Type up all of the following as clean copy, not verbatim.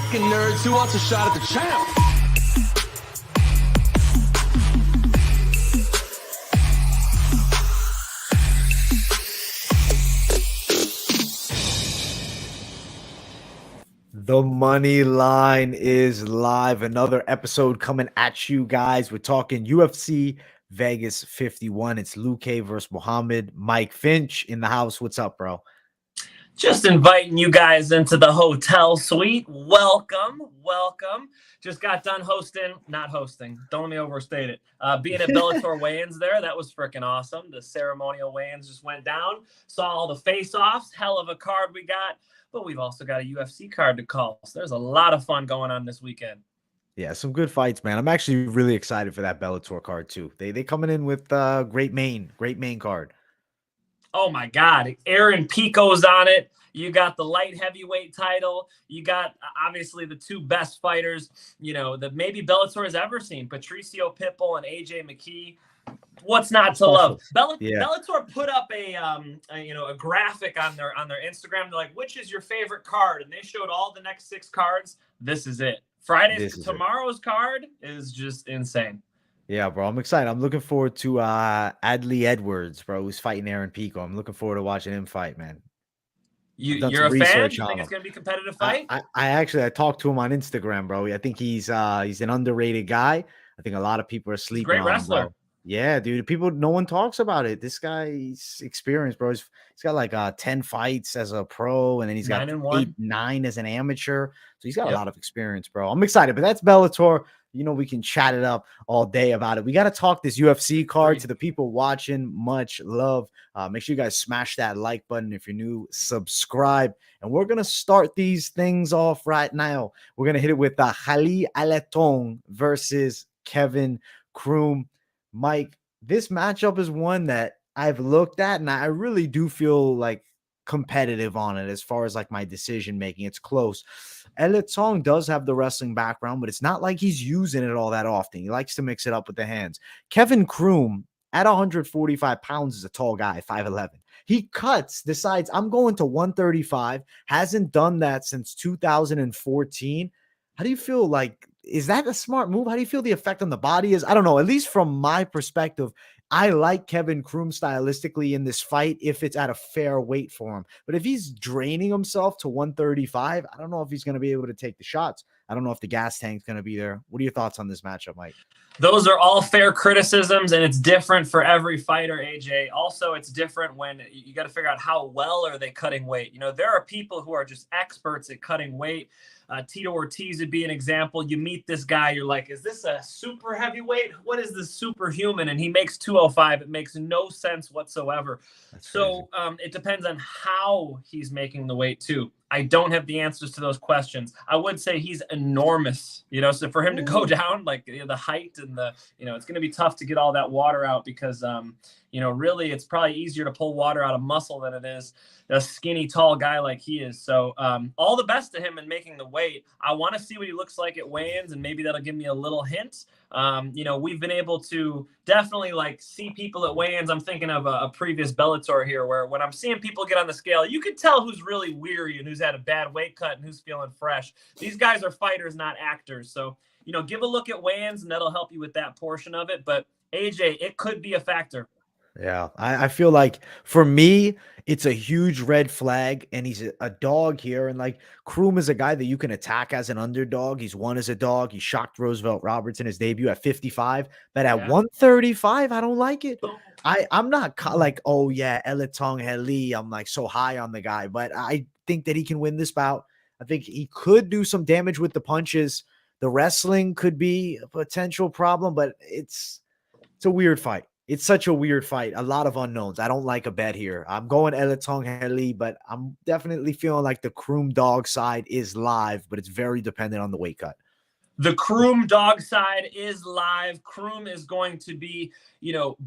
Fucking nerds, who wants a shot at the champ? The money line is live. Another episode coming at you guys. We're talking UFC Vegas 51. It's Luque versus Muhammad. Mike Finch in the house. What's up, bro? Just inviting you guys into the hotel suite. Welcome. Just got done not hosting. Don't let me overstate it. Being at Bellator weigh-ins there, that was freaking awesome. The ceremonial weigh-ins just went down. Saw all the face-offs. Hell of a card we got. But we've also got a UFC card to call. So there's a lot of fun going on this weekend. Yeah, some good fights, man. I'm actually really excited for that Bellator card too. They coming in with great main card. Oh my God, Aaron Pico's on it. You got the light heavyweight title. You got obviously the two best fighters, that maybe Bellator has ever seen, Patricio Pitbull and AJ McKee. What's not to love? Bellator put up a graphic on their Instagram. They're like, which is your favorite card? And they showed all the next 6 cards. This is it. Tomorrow's card is just insane. Yeah, bro. I'm excited. I'm looking forward to Adley Edwards, bro, who's fighting Aaron Pico. I'm looking forward to watching him fight, man. You're a fan? You think it's going to be a competitive fight? I talked to him on Instagram, bro. I think he's an underrated guy. I think a lot of people are sleeping on him. Great wrestler. Bro. Yeah, dude. No one talks about it. This guy's experienced, bro. He's got like 10 fights as a pro, and then he's got 9 as an amateur. So he's got a lot of experience, bro. I'm excited, but that's Bellator. We can chat it up all day about it. We got to talk this UFC card to the people watching. Much love. Make sure you guys smash that like button. If you're new, subscribe. And we're going to start these things off right now. We're going to hit it with Heili Alateng versus Kevin Croom. Mike, this matchup is one that I've looked at, and I really do feel like competitive on it as far as like my decision making. It's close. Alateng does have the wrestling background, but it's not like he's using it all that often. He likes to mix it up with the hands. Kevin Croom at 145 pounds is a tall guy, 5'11". He decides I'm going to 135, hasn't done that since 2014. How do you feel? Like, is that a smart move? How do you feel the effect on the body is? I don't know. At least from my perspective, I like Kevin Croom stylistically in this fight if it's at a fair weight for him. But if he's draining himself to 135, I don't know if he's going to be able to take the shots. I don't know if the gas tank's going to be there. What are your thoughts on this matchup, Mike? Those are all fair criticisms, and it's different for every fighter, AJ. Also, it's different when you got to figure out how well are they cutting weight. There are people who are just experts at cutting weight. Tito Ortiz would be an example. You meet this guy, you're like, is this a super heavyweight? What is this superhuman? And he makes 205. It makes no sense whatsoever. So it depends on how he's making the weight too. I don't have the answers to those questions. I would say he's enormous, so for him to go down, like the height and it's going to be tough to get all that water out because, really it's probably easier to pull water out of muscle than it is a skinny, tall guy like he is. So all the best to him in making the weight. I want to see what he looks like at weigh-ins, and maybe that'll give me a little hint. We've been able to definitely see people at weigh-ins. I'm thinking of a previous Bellator here where when I'm seeing people get on the scale, you can tell who's really weary and who's had a bad weight cut and who's feeling fresh. These guys are fighters, not actors. So, give a look at weigh-ins, and that'll help you with that portion of it. But AJ, it could be a factor. Yeah, I feel like for me, it's a huge red flag, and he's a dog here. And Croom is a guy that you can attack as an underdog. He's won as a dog. He shocked Roosevelt Roberts in his debut at 55, but at 135, I don't like it. I'm not oh yeah, Alateng Heili. I'm so high on the guy, but I think that he can win this bout. I think he could do some damage with the punches. The wrestling could be a potential problem, but it's a weird fight. It's such a weird fight. A lot of unknowns. I don't like a bet here. I'm going Alateng Heili, but I'm definitely feeling like the Croom dog side is live, but it's very dependent on the weight cut. The Croom dog side is live. Croom is going to be,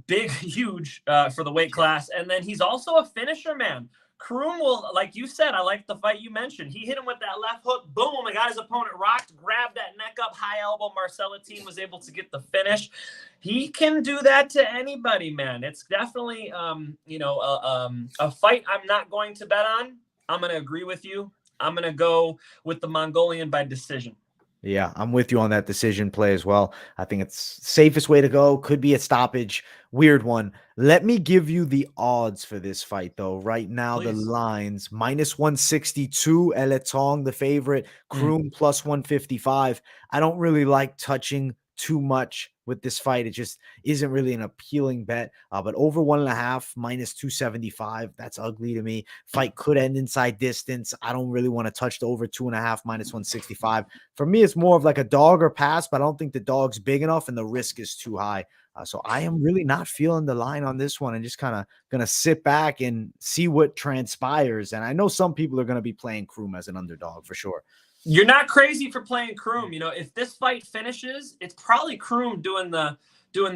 big, huge for the weight class. And then he's also a finisher, man. Croom will, like you said, I like the fight you mentioned. He hit him with that left hook. Boom. And got his opponent rocked, grabbed that neck up, high elbow. Marcellatine was able to get the finish. He can do that to anybody, man. It's definitely, a fight I'm not going to bet on. I'm going to agree with you. I'm going to go with the Mongolian by decision. Yeah, I'm with you on that decision play as well. I think it's safest way to go. Could be a stoppage. Weird one. Let me give you the odds for this fight, though. Right now, Please. the lines -162, Alateng, the favorite, Croom +155. I don't really like touching too much with this fight. It just isn't really an appealing bet. But over 1.5 -275, that's ugly to me. Fight could end inside distance. I don't really want to touch the over 2.5 -165. For me, it's more of like a dog or pass, but I don't think the dog's big enough and the risk is too high. So I am really not feeling the line on this one and just kind of going to sit back and see what transpires. And I know some people are going to be playing Croom as an underdog for sure. You're not crazy for playing Croom. You know, if this fight finishes, it's probably Croom doing the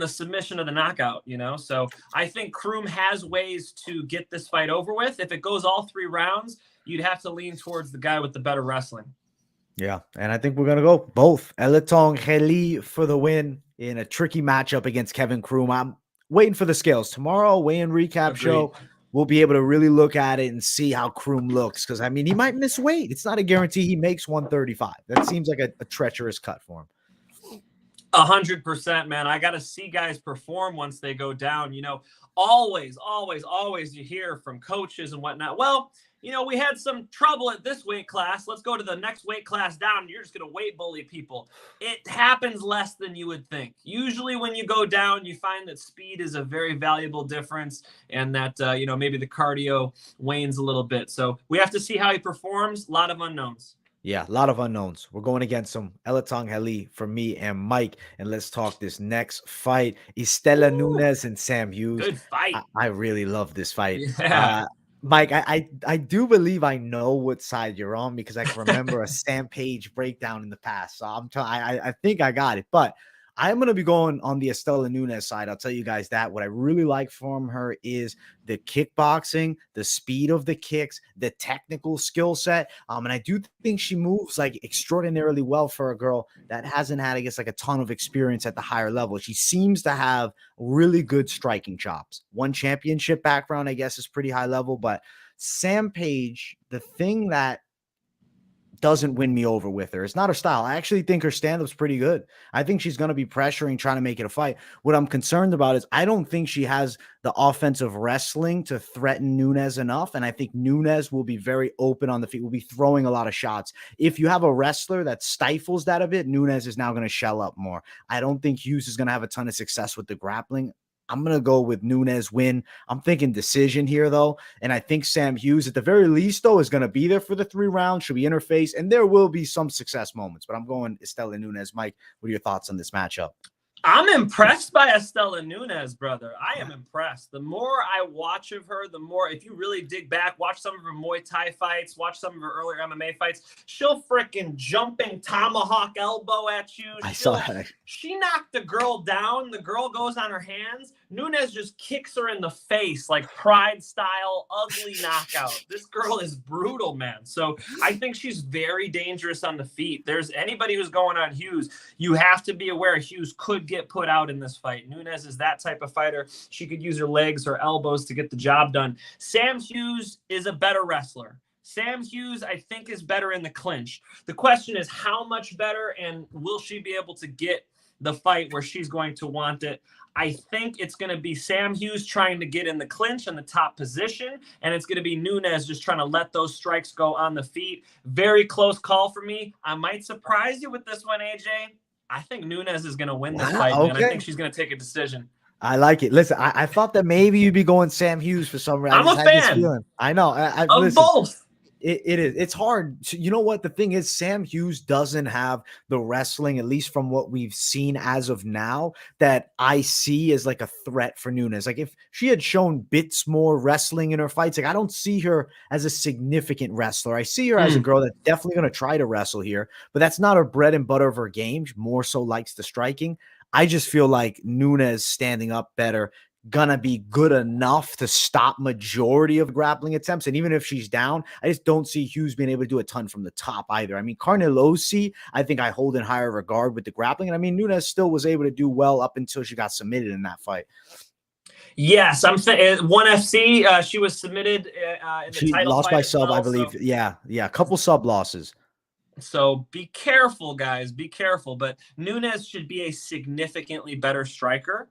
submission of the knockout, you know? So I think Croom has ways to get this fight over with. If it goes all 3 rounds, you'd have to lean towards the guy with the better wrestling. Yeah, and I think we're going to go both. Alateng, Heili for the win in a tricky matchup against Kevin Croom. I'm waiting for the scales. Tomorrow, weigh-in recap show, we'll be able to really look at it and see how Croom looks. Because, I mean, he might miss weight. It's not a guarantee he makes 135. That seems like a treacherous cut for him. 100%, man. I got to see guys perform once they go down. You know, always you hear from coaches and whatnot. Well, you know, we had some trouble at this weight class. Let's go to the next weight class down. You're just going to weight bully people. It happens less than you would think. Usually when you go down, you find that speed is a very valuable difference and that, you know, maybe the cardio wanes a little bit. So we have to see how he performs. A lot of unknowns. Yeah, a lot of unknowns. We're going against him. Alateng, Heili for me and Mike. And let's talk this next fight. Istela, Nunes, and Sam Hughes. Good fight. I really love this fight. Yeah. Mike, I do believe I know what side you're on because I can remember a Sam Page breakdown in the past. So I think I got it. But I'm going to be going on the Istela Nunes side. I'll tell you guys that. What I really like from her is the kickboxing, the speed of the kicks, the technical skill set. And I do think she moves like extraordinarily well for a girl that hasn't had, I guess, like a ton of experience at the higher level. She seems to have really good striking chops. One championship background, I guess, is pretty high level. But Sam Page, the thing that doesn't win me over with her. It's not her style. I actually think her stand-up's pretty good. I think she's going to be pressuring, trying to make it a fight. What I'm concerned about is I don't think she has the offensive wrestling to threaten Nunes enough, and I think Nunes will be very open on the feet, will be throwing a lot of shots. If you have a wrestler that stifles that a bit, Nunes is now going to shell up more. I don't think Hughes is going to have a ton of success with the grappling. I'm going to go with Nunes win. I'm thinking decision here, though. And I think Sam Hughes, at the very least, though, is going to be there for the 3 rounds. Should be interface, and there will be some success moments. But I'm going Istela Nunes. Mike, what are your thoughts on this matchup? I'm impressed by Istela Nunes, brother. I am impressed. The more I watch of her, the more, if you really dig back, watch some of her Muay Thai fights, watch some of her earlier MMA fights, she'll freaking jumping tomahawk elbow at you. I saw that. She knocked the girl down. The girl goes on her hands. Nunes just kicks her in the face, like Pride style, ugly knockout. This girl is brutal, man. So I think she's very dangerous on the feet. There's anybody who's going on Hughes, you have to be aware Hughes could get put out in this fight. Nunes is that type of fighter. She could use her legs, her elbows to get the job done. Sam Hughes is a better wrestler. Sam Hughes, I think, is better in the clinch. The question is how much better, and will she be able to get the fight where she's going to want it? I think it's going to be Sam Hughes trying to get in the clinch in the top position, and it's going to be Nunes just trying to let those strikes go on the feet. Very close call for me. I might surprise you with this one, AJ. I think Nunes is going to win this fight, man. Okay. I think she's going to take a decision. I like it. Listen, I thought that maybe you'd be going Sam Hughes for some reason. I'm a fan. I know. Of both. It is. It's hard. You know what? The thing is, Sam Hughes doesn't have the wrestling, at least from what we've seen as of now, that I see as like a threat for Nunes. Like if she had shown bits more wrestling in her fights, like I don't see her as a significant wrestler. I see her as a girl that's definitely going to try to wrestle here, but that's not her bread and butter of her game. She more so likes the striking. I just feel like Nunes standing up better, gonna be good enough to stop majority of grappling attempts. And even if she's down, I just don't see Hughes being able to do a ton from the top either. I mean, Klose, I think I hold in higher regard with the grappling. And I mean, Nunes still was able to do well up until she got submitted in that fight. Yes, I'm saying ONE FC. She was submitted in the title lost fight by as sub, well, I believe. So, yeah, a couple sub losses. So be careful, guys. Be careful. But Nunes should be a significantly better striker.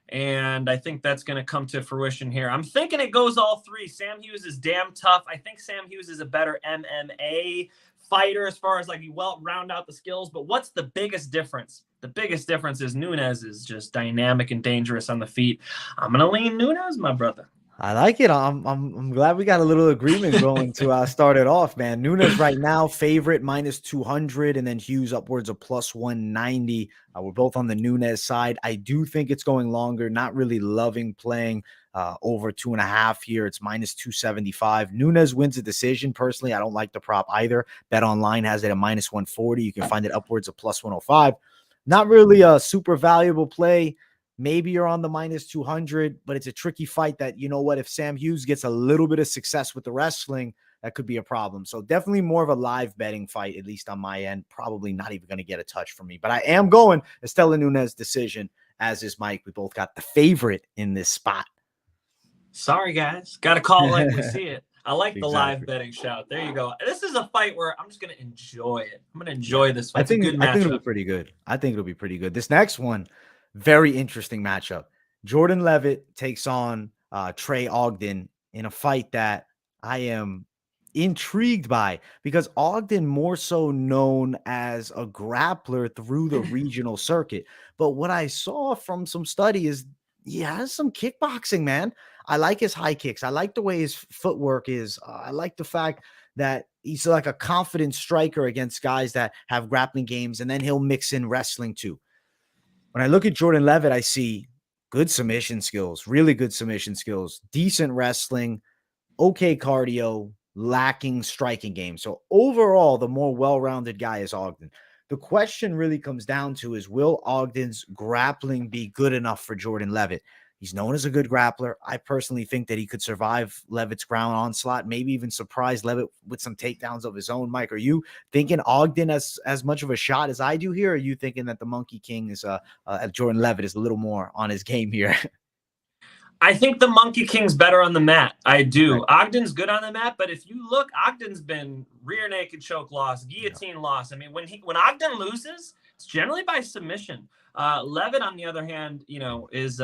And I think that's going to come to fruition here. I'm thinking it goes all three. Sam Hughes is damn tough. I think Sam Hughes is a better MMA fighter as far as like you round out the skills. But what's the biggest difference? The biggest difference is Nunes is just dynamic and dangerous on the feet. I'm going to lean Nunes, my brother. I like it. I'm glad we got a little agreement going to start it off, man. Nunes right now favorite -200, and then Hughes upwards of +190. We're both on the Nunes side. I do think it's going longer. Not really loving playing over 2.5 here. It's -275. Nunes wins a decision. Personally, I don't like the prop either. Bet Online has it at -140. You can find it upwards of +105. Not really a super valuable play. Maybe you're on the -200, but it's a tricky fight that, you know what, if Sam Hughes gets a little bit of success with the wrestling, that could be a problem. So definitely more of a live betting fight, at least on my end. Probably not even going to get a touch from me, but I am going Istela Nunes decision, as is Mike. We both got the favorite in this spot. Sorry, guys. Got to call it like we see it. I like the live betting shout. There you go. This is a fight where I'm just going to enjoy it. I'm going to enjoy this fight. I think it'll be pretty good. I think it'll be pretty good. This next one, very interesting matchup. Jordan Leavitt takes on Trey Ogden in a fight that I am intrigued by, because Ogden more so known as a grappler through the regional circuit. But what I saw from some study is he has some kickboxing, man. I like his high kicks. I like the way his footwork is. I like the fact that he's like a confident striker against guys that have grappling games, and then he'll mix in wrestling too. When I look at Jordan Leavitt, I see good submission skills, really good submission skills, decent wrestling, okay cardio, lacking striking game. So overall, the more well-rounded guy is Ogden. The question really comes down to is, will Ogden's grappling be good enough for Jordan Leavitt? He's known as a good grappler. I personally think that he could survive Leavitt's ground onslaught, maybe even surprise Leavitt with some takedowns of his own. Mike, are you thinking Ogden as much of a shot as I do here? Or are you thinking that the Monkey King is Jordan Leavitt is a little more on his game here? I think the Monkey King's better on the mat. I do. Right. Ogden's good on the mat, but if you look, Ogden's been rear naked choke loss, guillotine loss. I mean, when Ogden loses, it's generally by submission. Leavitt, on the other hand, is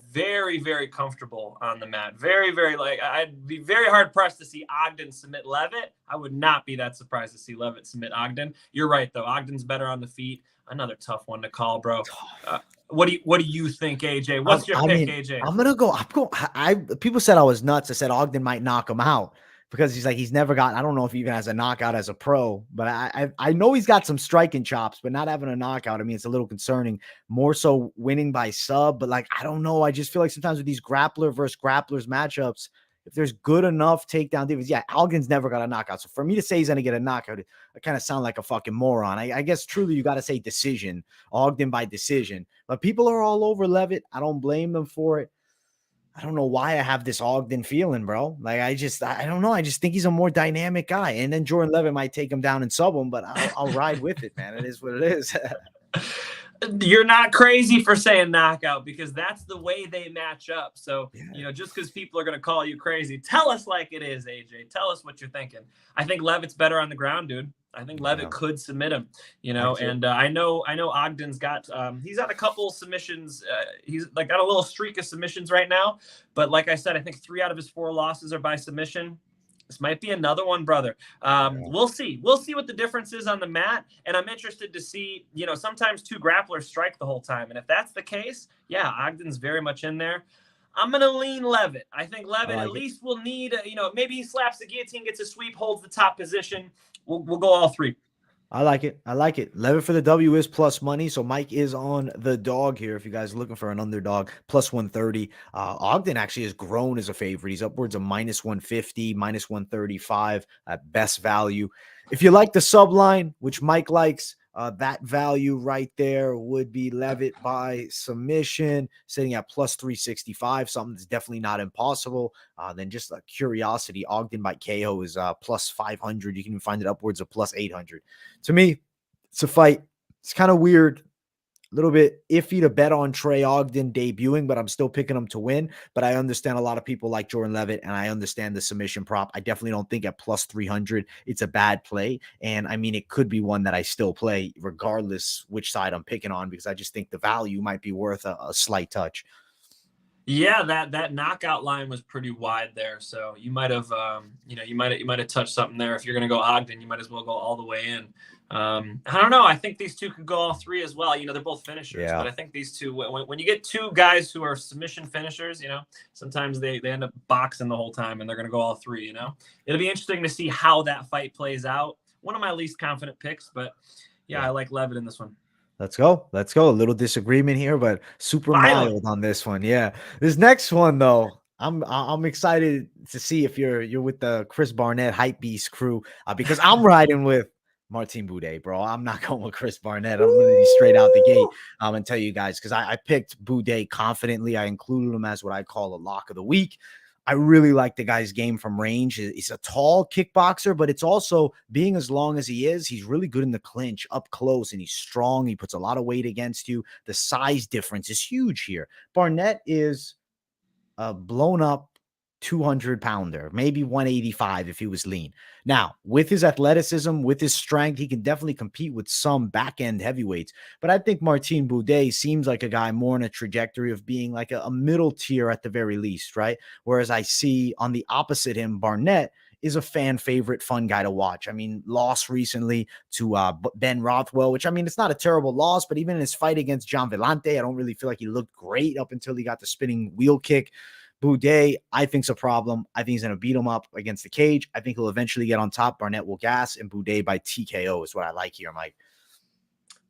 very, very comfortable on the mat. Very, very, I'd be very hard pressed to see Ogden submit Leavitt. I would not be that surprised to see Leavitt submit Ogden. You're right, though. Ogden's better on the feet. Another tough one to call, bro. What do you think, AJ? What's your pick, AJ? I'm gonna go. People said I was nuts. I said Ogden might knock him out because he's never gotten. I don't know if he even has a knockout as a pro, but I know he's got some striking chops, but not having a knockout. I mean, it's a little concerning. More so winning by sub, but I don't know. I just feel like sometimes with these grappler versus grapplers matchups, if there's good enough takedown defense, Ogden's never got a knockout. So for me to say he's going to get a knockout, I kind of sound like a fucking moron. I guess truly you got to say decision, Ogden by decision. But people are all over Leavitt. I don't blame them for it. I don't know why I have this Ogden feeling, bro. I don't know. I just think he's a more dynamic guy. And then Jordan Leavitt might take him down and sub him, but I'll ride with it, man. It is what it is. You're not crazy for saying knockout, because that's the way they match up. So, just because people are going to call you crazy, tell us like it is, AJ. Tell us what you're thinking. I think Leavitt's better on the ground, dude. I think Leavitt could submit him, and I know Ogden's got, he's got a couple submissions. He's got a little streak of submissions right now. But like I said, I think 3 out of his 4 losses are by submission. This might be another one, brother. We'll see. We'll see what the difference is on the mat. And I'm interested to see, sometimes 2 grapplers strike the whole time. And if that's the case, Ogden's very much in there. I'm going to lean Leavitt. I think Leavitt at least will need, maybe he slaps the guillotine, gets a sweep, holds the top position. We'll go all 3. I like it. Leavitt for the W is plus money. So Mike is on the dog here. If you guys are looking for an underdog, plus 130. Ogden actually has grown as a favorite. He's upwards of -150, -135 at best value. If you like the sub line, which Mike likes, that value right there would be Leavitt by submission, sitting at plus 365, something that's definitely not impossible. Then just a curiosity, Ogden by KO is plus 500. You can even find it upwards of plus 800. To me, it's a fight. It's kind of weird. little bit iffy to bet on Trey Ogden debuting, but I'm still picking him to win. But I understand a lot of people like Jordan Leavitt, and I understand the submission prop. I definitely don't think at plus 300 it's a bad play. And I mean, it could be one that I still play regardless which side I'm picking on, because I just think the value might be worth a slight touch. Yeah, that knockout line was pretty wide there, so you might have, you might have touched something there. If you're going to go Ogden, you might as well go all the way in. I don't know. I think these two could go all three as well. They're both finishers, but I think these two, when you get two guys who are submission finishers, sometimes they end up boxing the whole time, and they're going to go all three. It'll be interesting to see how that fight plays out. One of my least confident picks, but I like Leavitt in this one. Let's go. A little disagreement here, but super mild on this one. Yeah. This next one though, I'm excited to see if you're with the Chris Barnett hype beast crew, because I'm riding with Martin Buday, bro. I'm not going with Chris Barnett. I'm going to be straight out the gate and tell you guys, because I picked Buday confidently. I included him as what I call a lock of the week. I really like the guy's game from range. He's a tall kickboxer, but it's also being as long as he is, he's really good in the clinch up close, and he's strong. He puts a lot of weight against you. The size difference is huge here. Barnett is a blown up 200-pounder, maybe 185 if he was lean. Now, with his athleticism, with his strength, he can definitely compete with some back-end heavyweights. But I think Martin Buday seems like a guy more in a trajectory of being like a middle tier at the very least, right? Whereas I see on the opposite him, Barnett is a fan favorite, fun guy to watch. I mean, lost recently to Ben Rothwell, which, I mean, it's not a terrible loss, but even in his fight against John Vellante, I don't really feel like he looked great up until he got the spinning wheel kick. Buday, I think's a problem. I think he's going to beat him up against the cage. I think he'll eventually get on top. Barnett will gas, and Buday by TKO is what I like here, Mike.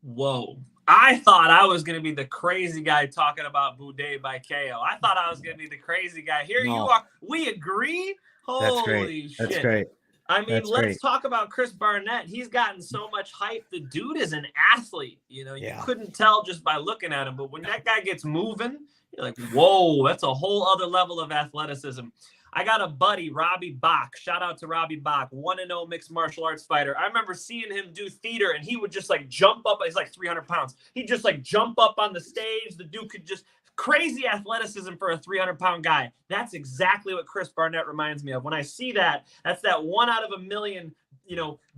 Whoa. I thought I was going to be the crazy guy talking about Buday by KO. I thought I was going to be the crazy guy. Here you are. We agree? Holy shit. That's great. I mean, let's talk about Chris Barnett. He's gotten so much hype. The dude is an athlete. You couldn't tell just by looking at him. But when that guy gets moving, you're like, whoa, that's a whole other level of athleticism. I got a buddy, Robbie Bach. Shout out to Robbie Bach, 1-0 mixed martial arts fighter. I remember seeing him do theater, and he would just like jump up. He's like 300 pounds. He'd just like jump up on the stage. The dude could just crazy athleticism for a 300-pound guy. That's exactly what Chris Barnett reminds me of. When I see that, that's that 1 out of a million,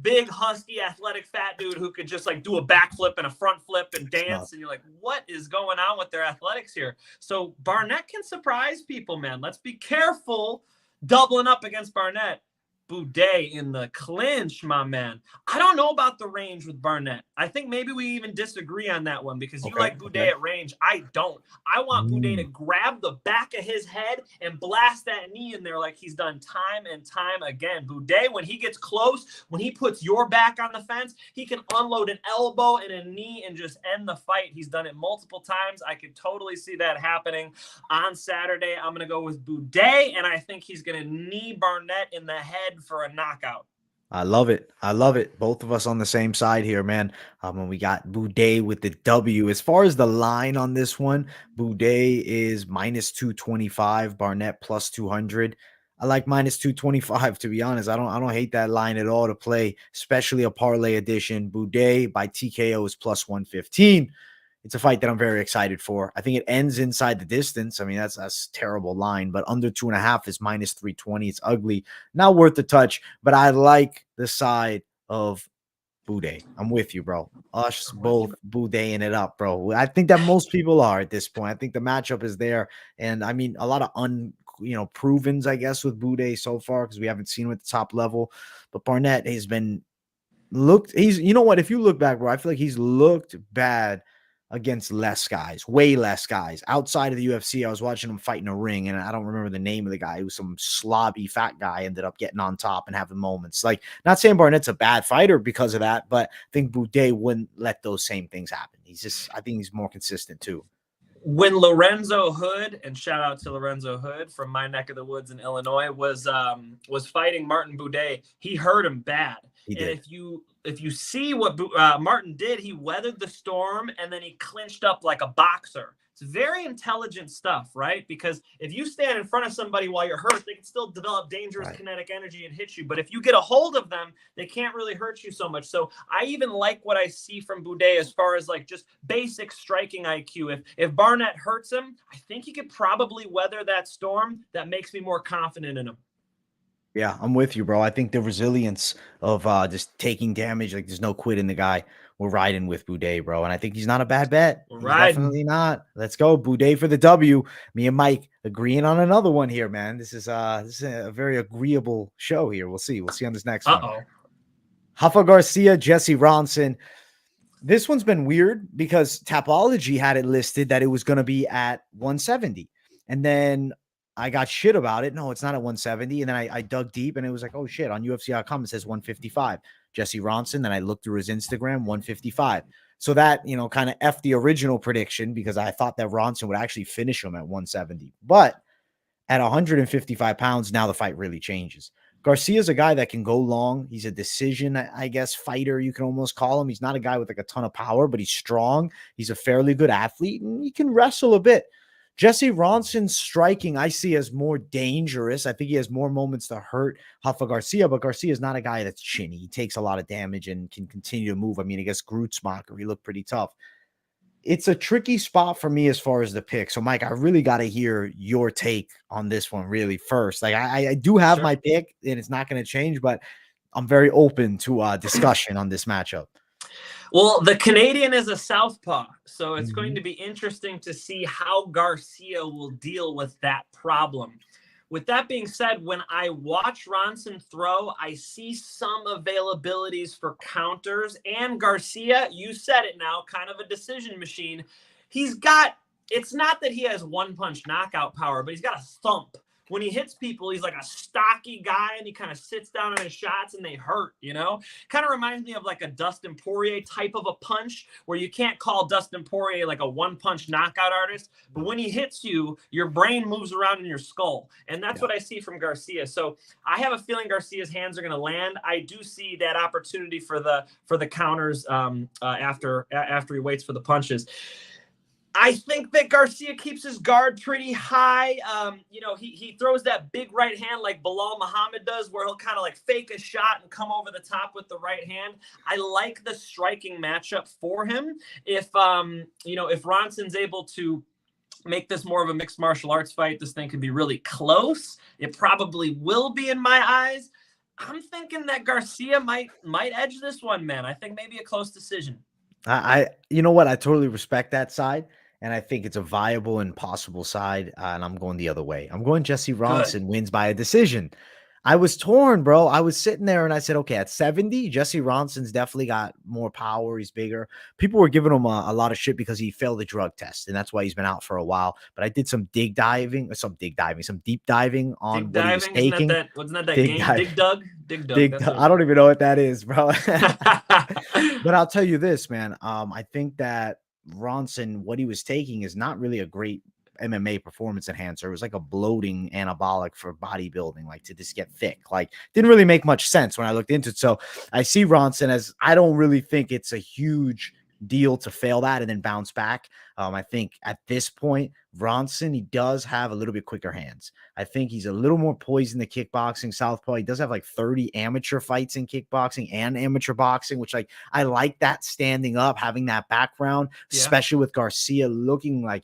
big, husky, athletic, fat dude who could just like do a backflip and a front flip and dance. And you're like, what is going on with their athletics here? So Barnett can surprise people, man. Let's be careful doubling up against Barnett. Buday in the clinch, my man. I don't know about the range with Barnett. I think maybe we even disagree on that one, because you like Buday at range. I don't. I want Buday to grab the back of his head and blast that knee in there like he's done time and time again. Buday, when he gets close, when he puts your back on the fence, he can unload an elbow and a knee and just end the fight. He's done it multiple times. I could totally see that happening on Saturday. I'm going to go with Buday, and I think he's going to knee Barnett in the head for a knockout. I love it. Both of us on the same side here, man. When we got Buday with the W. As far as the line on this one, Buday is minus 225, Barnett plus 200. I like minus 225, to be honest. I don't hate that line at all to play, especially a parlay edition. Buday by TKO is plus 115. It's a fight that I'm very excited for. I think it ends inside the distance. I mean, that's a terrible line, but under 2.5 is minus 320. It's ugly. Not worth the touch, but I like the side of Buday. I'm with you, bro. Us both Budaying it up, bro. I think that most people are at this point. I think the matchup is there. And I mean, a lot of provens, I guess, with Buday so far, because we haven't seen him at the top level. But Barnett has been if you look back, bro, I feel like he's looked bad against way less guys. Outside of the UFC, I was watching him fight in a ring, and I don't remember the name of the guy. He was some slobby fat guy, ended up getting on top and having moments. Like, not saying Barnett's a bad fighter because of that, but I think Buday wouldn't let those same things happen. I think he's more consistent too. When Lorenzo Hood, and shout out to Lorenzo Hood from my neck of the woods in Illinois, was fighting Martin Buday, he hurt him bad. And if you see what Martin did, he weathered the storm and then he clinched up like a boxer. It's very intelligent stuff, right? Because if you stand in front of somebody while you're hurt, they can still develop dangerous kinetic energy and hit you. But if you get a hold of them, they can't really hurt you so much. So I even like what I see from Buday as far as like just basic striking IQ. If Barnett hurts him, I think he could probably weather that storm. That makes me more confident in him. Yeah, I'm with you, bro. I think the resilience of just taking damage, like there's no quit in the guy. We're riding with Buday, bro. And I think he's not a bad bet. Definitely not. Let's go. Buday for the W. Me and Mike agreeing on another one here, man. This is a very agreeable show here. We'll see. We'll see on this next one. Rafa García, Jesse Ronson. This one's been weird because Tapology had it listed that it was going to be at 170. And then I got shit about it. No, it's not at 170. And then I dug deep and it was like, oh shit, on UFC.com, it says 155. Jesse Ronson. Then I looked through his Instagram, 155. So that, you know, kind of F the original prediction because I thought that Ronson would actually finish him at 170. But at 155 pounds, now the fight really changes. Garcia is a guy that can go long. He's a decision, I guess, fighter, you can almost call him. He's not a guy with like a ton of power, but he's strong. He's a fairly good athlete and he can wrestle a bit. Jesse Ronson's striking I see as more dangerous. I think he has more moments to hurt Rafa García, but Garcia is not a guy that's chinny. He takes a lot of damage and can continue to move. I mean, I guess Grutzmacher, he looked pretty tough. It's a tricky spot for me as far as the pick. So, Mike, I really got to hear your take on this one really first. Like, I do have my pick, and it's not going to change, but I'm very open to discussion on this matchup. Well, the Canadian is a southpaw, so it's going to be interesting to see how Garcia will deal with that problem. With that being said, when I watch Ronson throw, I see some availabilities for counters. And Garcia, you said it now, kind of a decision machine. He's got, it's not that he has one-punch knockout power, but he's got a thump. When he hits people, he's like a stocky guy, and he kind of sits down on his shots, and they hurt, you know? Kind of reminds me of like a Dustin Poirier type of a punch, where you can't call Dustin Poirier like a one-punch knockout artist, but when he hits you, your brain moves around in your skull, and that's what I see from Garcia. So I have a feeling Garcia's hands are going to land. I do see that opportunity for the counters after he waits for the punches. I think that Garcia keeps his guard pretty high. You know, he throws that big right hand like Bilal Muhammad does, where he'll kind of like fake a shot and come over the top with the right hand. I like the striking matchup for him. If you know, if Ronson's able to make this more of a mixed martial arts fight, this thing could be really close. It probably will be in my eyes. I'm thinking that Garcia might edge this one, man. I think maybe a close decision. You know what? I totally respect that side. And I think it's a viable and possible side. And I'm going the other way. I'm going Jesse Ronson wins by a decision. I was torn, bro. I was sitting there and I said, okay, at 70, Jesse Ronson's definitely got more power. He's bigger. People were giving him a lot of shit because he failed the drug test. And that's why he's been out for a while. But I did some deep diving on what he was taking. Wasn't that game? Dig Dug? I don't even know what that is, bro. But I'll tell you this, man. I think that Ronson, what he was taking is not really a great MMA performance enhancer. It was like a bloating anabolic for bodybuilding, like to just get thick. Like, didn't really make much sense when I looked into it. So I see Ronson as, I don't really think it's a huge deal to fail that and then bounce back. I think at this point, Ronson, he does have a little bit quicker hands. I think he's a little more poised in the kickboxing southpaw. He does have like 30 amateur fights in kickboxing and amateur boxing, which like, I like that standing up, having that background, especially with Garcia looking like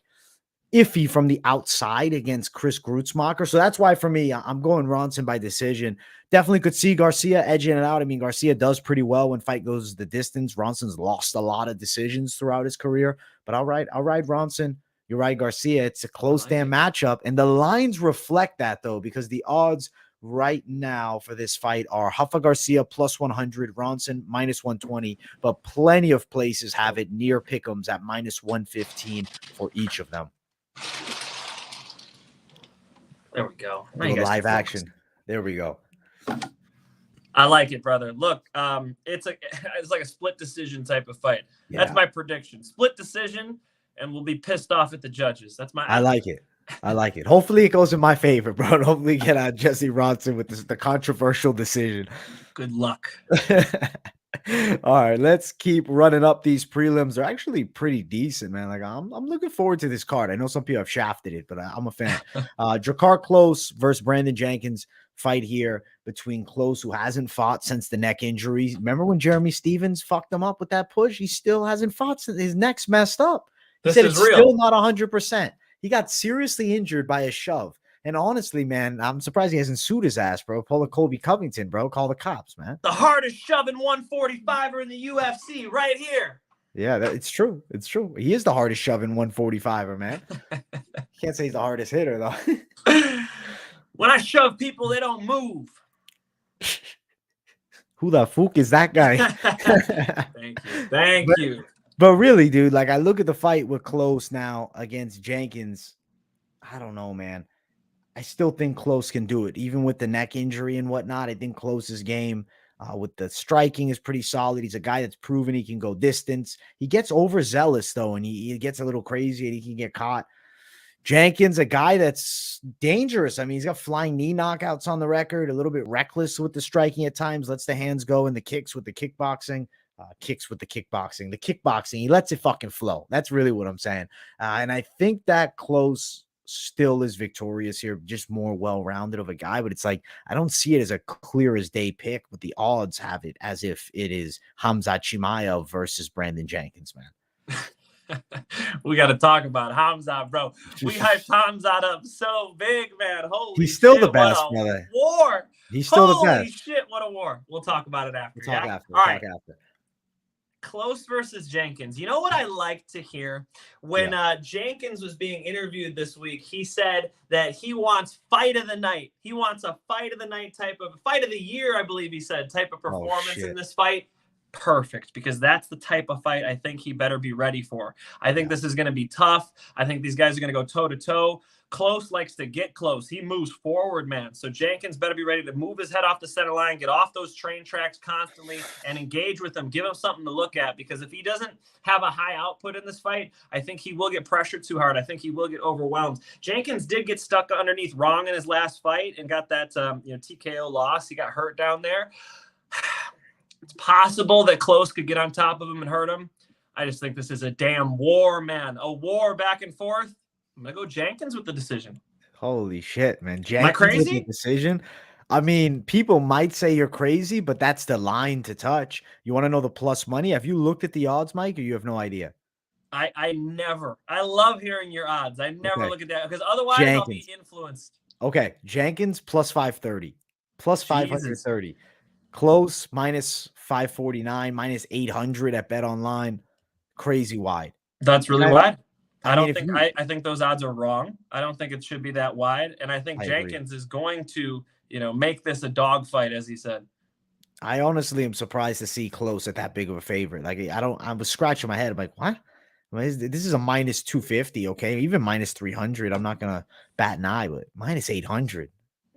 iffy from the outside against Chris Grutzmacher. So that's why for me, I'm going Ronson by decision. Definitely could see Garcia edging it out. I mean, Garcia does pretty well when fight goes the distance. Ronson's lost a lot of decisions throughout his career, but I'll ride Ronson. You're right, Garcia. It's a close damn matchup. And the lines reflect that though, because the odds right now for this fight are Rafa Garcia plus 100, Ronson minus 120, but plenty of places have it near pick'ems at minus 115 for each of them. There we go. Live action. There we go. I like it, brother. Look, it's like a split decision type of fight. Yeah. That's my prediction. Split decision, and we'll be pissed off at the judges. That's my. I like it. Hopefully it goes in my favor, bro. Hopefully get Jesse Ronson with the controversial decision. Good luck. All right, let's keep running up these prelims. They're actually pretty decent, man. Like I'm looking forward to this card. I know some people have shafted it, but I'm a fan. Drakkar Klose versus Brandon Jenkins fight here between Klose, who hasn't fought since the neck injury. Remember when Jeremy Stevens fucked him up with that push? He still hasn't fought since his neck's messed up. He said it's real. Still not 100%. He got seriously injured by a shove. And honestly, man, I'm surprised he hasn't sued his ass, bro. Pull a Colby Covington, bro. Call the cops, man. The hardest shoving 145er in the UFC right here. Yeah, it's true. It's true. He is the hardest shoving 145er, man. Can't say he's the hardest hitter, though. When I shove people, they don't move. Who the fuck is that guy? Thank you. Thank you. But really, dude, like I look at the fight with Klose now against Jenkins. I don't know, man. I still think Klose can do it, even with the neck injury and whatnot. I think Klose's game with the striking is pretty solid. He's a guy that's proven he can go distance. He gets overzealous, though, and he gets a little crazy and he can get caught. Jenkins, a guy that's dangerous. I mean, he's got flying knee knockouts on the record, a little bit reckless with the striking at times, lets the hands go and the kicks with the kickboxing. The kickboxing, he lets it fucking flow. That's really what I'm saying. And I think that Klose still is victorious here, just more well-rounded of a guy, but it's like I don't see it as a clear as day pick, but the odds have it as if it is Khamzat Chimaev versus Brandon Jenkins, man. We got to talk about Khamzat, bro. We hyped Khamzat up so big, man. Holy He's still shit, the best, brother. War. He's still the best. Holy shit, what a war. We'll talk about it after. We'll talk after. All right. Klose versus Jenkins. You know what I like to hear? When Jenkins was being interviewed this week, he said that he wants fight of the night. He wants a fight of the night type of fight of the year, I believe he said, type of performance in this fight. Perfect, because that's the type of fight I think he better be ready for. I think this is going to be tough. I think these guys are going to go toe-to-toe. Klose likes to get close. He moves forward, man. So Jenkins better be ready to move his head off the center line, get off those train tracks constantly, and engage with him. Give him something to look at, because if he doesn't have a high output in this fight, I think he will get pressured too hard. I think he will get overwhelmed. Jenkins did get stuck underneath wrong in his last fight and got that TKO loss. He got hurt down there. It's possible that Klose could get on top of him and hurt him. I just think this is a damn war, man. A war back and forth. I'm going to go Jenkins with the decision. Holy shit, man. Jenkins Am I crazy? with the decision? I mean, people might say you're crazy, but that's the line to touch. You want to know the plus money? Have you looked at the odds, Mike, or you have no idea? I never. I love hearing your odds. I never look at that, because otherwise I'll be influenced. Okay, Jenkins plus 530. Plus 530. Klose minus 549, minus 800 at Bet Online. Crazy wide. That's really wide. I think those odds are wrong. I don't think it should be that wide. And I think Jenkins is going to, make this a dogfight, as he said. I honestly am surprised to see Klose at that big of a favorite. Like I was scratching my head. I'm like, what? This is a minus 250. Okay. Even minus 300. I'm not going to bat an eye, but minus 800.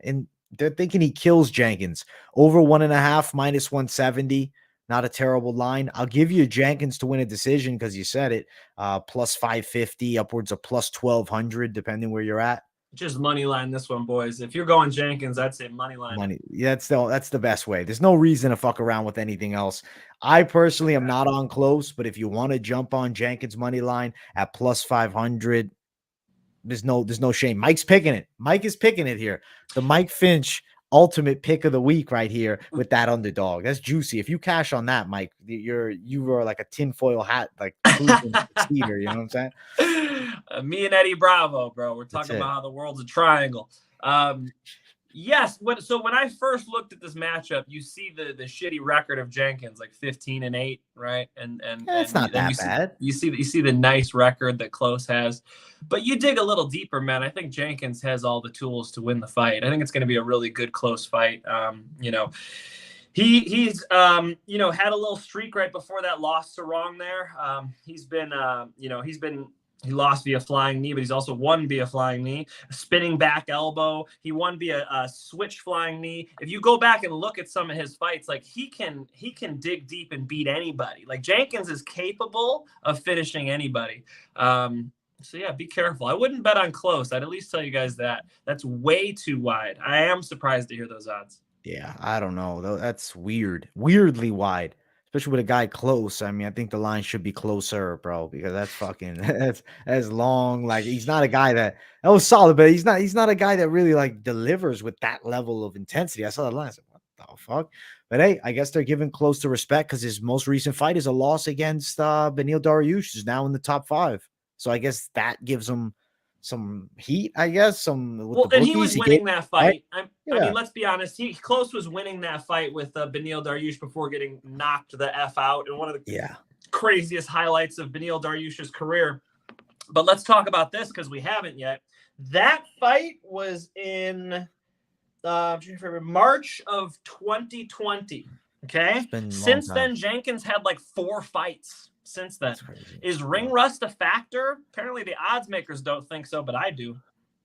And they're thinking he kills Jenkins. Over 1.5, minus 170. Not a terrible line. I'll give you Jenkins to win a decision because you said it. Plus 550, upwards of plus 1,200, depending where you're at. Just money line this one, boys. If you're going Jenkins, I'd say money line. Yeah, that's the best way. There's no reason to fuck around with anything else. I personally am not on Klose, but if you want to jump on Jenkins money line at plus 500, there's no shame. Mike's picking it. Mike is picking it here. The Mike Finch ultimate pick of the week right here with that underdog. That's juicy. If you cash on that, Mike, you are like a tinfoil hat, like cedar, you know what I'm saying? Me and Eddie Bravo, bro. We're talking about how the world's a triangle. Yes. So when I first looked at this matchup, you see the shitty record of Jenkins, like 15-8, right? And it's not that bad. You see the nice record that Klose has, but you dig a little deeper, man. I think Jenkins has all the tools to win the fight. I think it's going to be a really good close fight. He's had a little streak right before that loss to Wrong there. He lost via flying knee, but he's also won via flying knee, a spinning back elbow. He won via a switch flying knee. If you go back and look at some of his fights, like he can dig deep and beat anybody. Like Jenkins is capable of finishing anybody. So yeah, be careful. I wouldn't bet on Klose. I'd at least tell you guys that. That's way too wide. I am surprised to hear those odds. Yeah, I don't know. That's weird. Weirdly wide. especially with a guy close. I mean, I think the line should be closer, bro, because that's fucking that's long. Like he's not a guy that was solid, but he's not a guy that really like delivers with that level of intensity. I saw that line. I said, what the fuck? But hey, I guess they're giving Klose the respect because his most recent fight is a loss against Beneil Dariush, who's now in the top 5. So I guess that gives him some heat, I guess. And he was winning that fight. I mean, let's be honest. Klose was winning that fight with Beneil Dariush before getting knocked the F out in one of the craziest highlights of Beneil Dariush's career. But let's talk about this because we haven't yet. That fight was in March of 2020. Okay. Since then, Jenkins had like 4 fights. Since then, is ring rust a factor? Apparently the odds makers don't think so, but I do.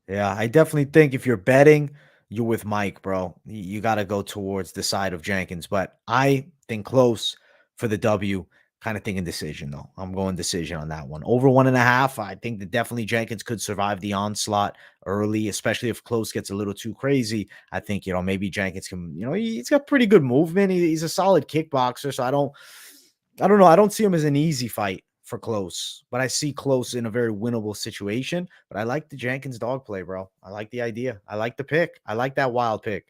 Yeah, I definitely think if you're betting, you're with Mike, bro. You got to go towards the side of Jenkins, but I think Klose for the W. Kind of thinking decision though. I'm going decision on that one. Over 1.5. I think that definitely Jenkins could survive the onslaught early, especially if Klose gets a little too crazy. I think, maybe Jenkins can, he's got pretty good movement. He's a solid kickboxer, so I don't know. I don't see him as an easy fight for Klose, but I see Klose in a very winnable situation. But I like the Jenkins dog play, bro. I like the idea. I like the pick. I like that wild pick.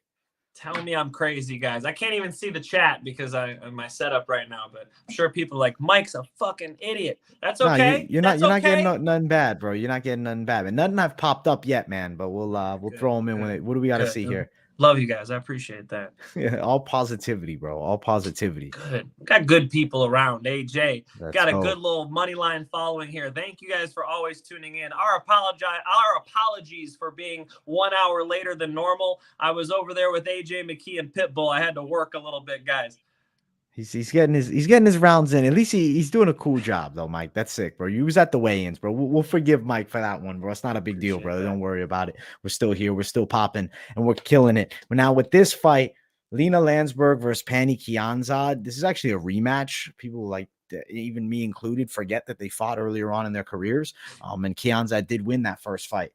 Telling me I'm crazy, guys. I can't even see the chat because I'm my setup right now, but I'm sure people are like, Mike's a fucking idiot. That's okay. You're not getting nothing bad, bro. You're not getting nothing bad. And nothing have popped up yet, man. But we'll throw them in when it. What do we got to see here? Love you guys. I appreciate that. Yeah, all positivity, bro. All positivity. Good. We got good people around. AJ got a good little money line following here. Thank you guys for always tuning in. Our apologies for being 1 hour later than normal. I was over there with AJ McKee and Pitbull. I had to work a little bit, guys. He's getting his rounds in. At least he's doing a cool job though, Mike. That's sick, bro. You was at the weigh-ins, bro. We'll forgive Mike for that one, bro. It's not a big deal, brother. Don't worry about it. We're still here. We're still popping, and we're killing it. But now with this fight, Lina Länsberg versus Pannie Kianzad. This is actually a rematch. People like, even me included, forget that they fought earlier on in their careers. And Kianzad did win that first fight.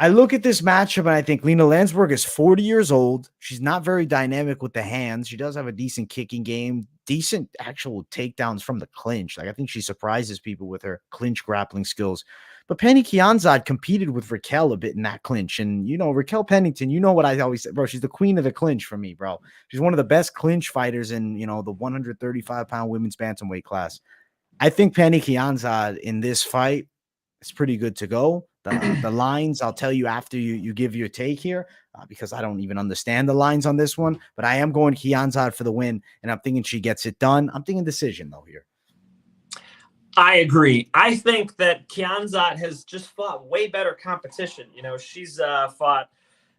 I look at this matchup and I think Lina Länsberg is 40 years old. She's not very dynamic with the hands. She does have a decent kicking game, decent actual takedowns from the clinch. Like I think she surprises people with her clinch grappling skills. But Pannie Kianzad competed with Raquel a bit in that clinch. And, Raquel Pennington, what I always say, bro, she's the queen of the clinch for me, bro. She's one of the best clinch fighters in, the 135-pound women's bantamweight class. I think Pannie Kianzad in this fight is pretty good to go. The lines, I'll tell you after you give your take here, because I don't even understand the lines on this one. But I am going Kianzad for the win, and I'm thinking she gets it done. I'm thinking decision, though, here. I agree. I think that Kianzad has just fought way better competition. She's fought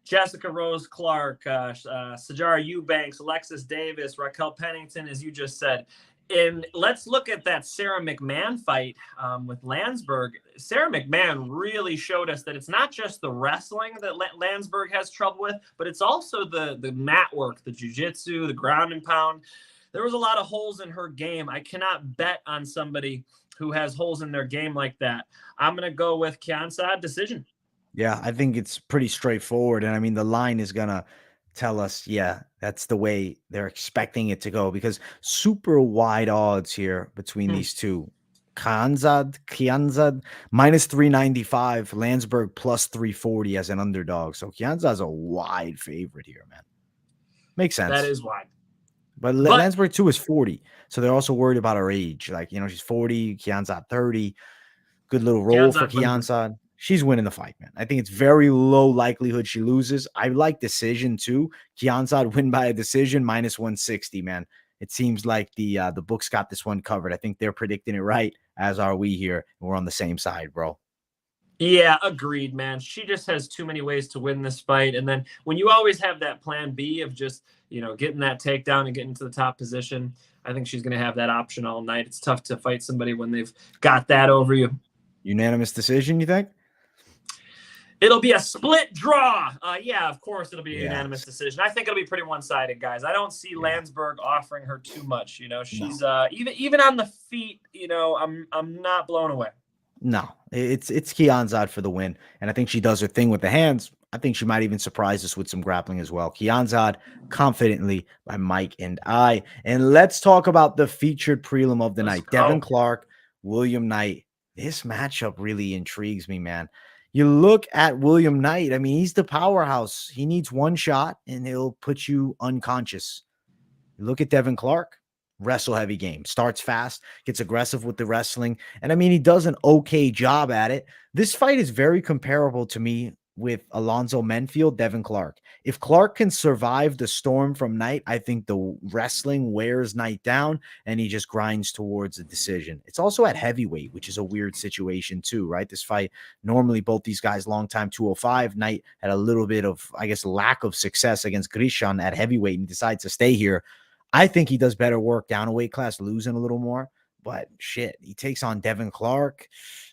Jessica Rose Clark, Sijara Eubanks, Alexis Davis, Raquel Pennington, as you just said. And let's look at that Sarah McMahon fight with Länsberg. Sarah McMahon really showed us that it's not just the wrestling that Länsberg has trouble with, but it's also the mat work, the jiu-jitsu, the ground and pound. There was a lot of holes in her game. I cannot bet on somebody who has holes in their game like that. I'm going to go with Kianzad decision. Yeah, I think it's pretty straightforward. And I mean, the line is going to tell us, yeah, that's the way they're expecting it to go, because super wide odds here between these two. Kianzad minus 395, Länsberg plus 340 as an underdog. So Kianzad's a wide favorite here, man. Makes sense. That is wide. But Länsberg too is 40. So they're also worried about her age. Like, she's 40, Kianzad 30. Good little roll for Kianzad. She's winning the fight, man. I think it's very low likelihood she loses. I like decision too. Kianzad win by a decision minus 160, man. It seems like the books got this one covered. I think they're predicting it right, as are we here. We're on the same side, bro. Yeah, agreed, man. She just has too many ways to win this fight. And then when you always have that plan B of just, getting that takedown and getting to the top position, I think she's going to have that option all night. It's tough to fight somebody when they've got that over you. Unanimous decision, you think? It'll be a split draw. Yeah, of course it'll be a unanimous decision. I think it'll be pretty one-sided, guys. I don't see Länsberg offering her too much. She's even on the feet. I'm not blown away. No, it's Kianzad for the win, and I think she does her thing with the hands. I think she might even surprise us with some grappling as well. Kianzad, confidently by Mike and I. And let's talk about the featured prelim of the night. Devin Clark, William Knight. This matchup really intrigues me, man. You look at William Knight. I mean, he's the powerhouse. He needs one shot, and he'll put you unconscious. You look at Devin Clark. Wrestle heavy game, starts fast, gets aggressive with the wrestling. And I mean, he does an okay job at it. This fight is very comparable to me with Alonzo Menfield, Devin Clark. If Clark can survive the storm from Knight, I think the wrestling wears Knight down and he just grinds towards a decision. It's also at heavyweight, which is a weird situation too, right? This fight, normally both these guys, long time 205. Knight had a little bit of, I guess, lack of success against Grishan at heavyweight and decides to stay here. I think he does better work down a weight class, losing a little more. But shit, he takes on Devin Clark.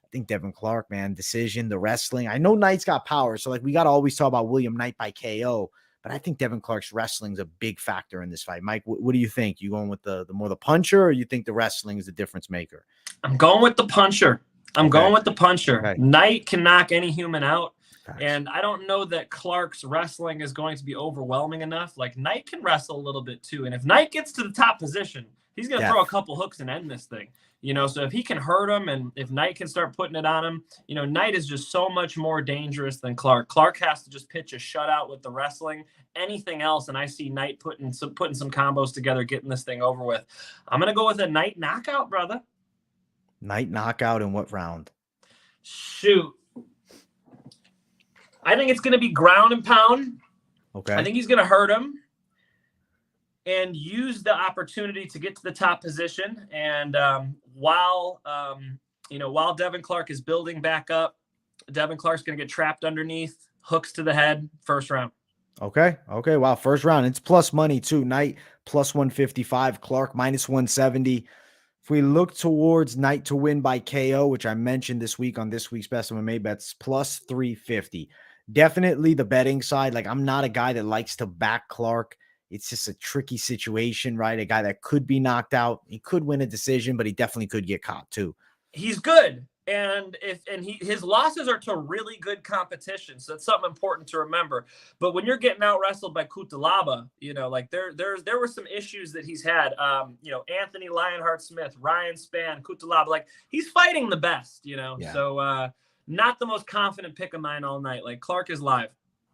I think Devin Clark, man, decision, the wrestling. I know Knight's got power, so like we got to always talk about William Knight by KO. But I think Devin Clark's wrestling is a big factor in this fight. Mike, what do you think? You going with the more the puncher, or you think the wrestling is the difference maker? I'm going with the puncher. Going with the puncher. Okay. Knight can knock any human out. And I don't know that Clark's wrestling is going to be overwhelming enough. Like, Knight can wrestle a little bit too. And if Knight gets to the top position, he's going to throw a couple hooks and end this thing. You know, so if he can hurt him and if Knight can start putting it on him, you know, Knight is just so much more dangerous than Clark. Clark has to just pitch a shutout with the wrestling. Anything else, and I see Knight putting some combos together, getting this thing over with. I'm going to go with a Knight knockout, brother. Knight knockout in what round? Shoot. I think it's going to be ground and pound. Okay. I think he's going to hurt him and use the opportunity to get to the top position. And while Devin Clark is building back up, Devin Clark's going to get trapped underneath, hooks to the head, first round. Okay. Wow. First round. It's plus money too. Knight plus 155, Clark minus 170. If we look towards Knight to win by KO, which I mentioned this week on this week's Best MMA Bets, plus 350. Definitely the betting side. Like, I'm not a guy that likes to back Clark. It's just a tricky situation, right? A guy that could be knocked out. He could win a decision, but he definitely could get caught too. He's good. And his losses are to really good competition. So that's something important to remember. But when you're getting out wrestled by Cutelaba, you know, like there were some issues that he's had. Anthony Lionheart-Smith, Ryan Spann, Cutelaba, like he's fighting the best, you know. Yeah. So not the most confident pick of mine all night. Like, Clark is live.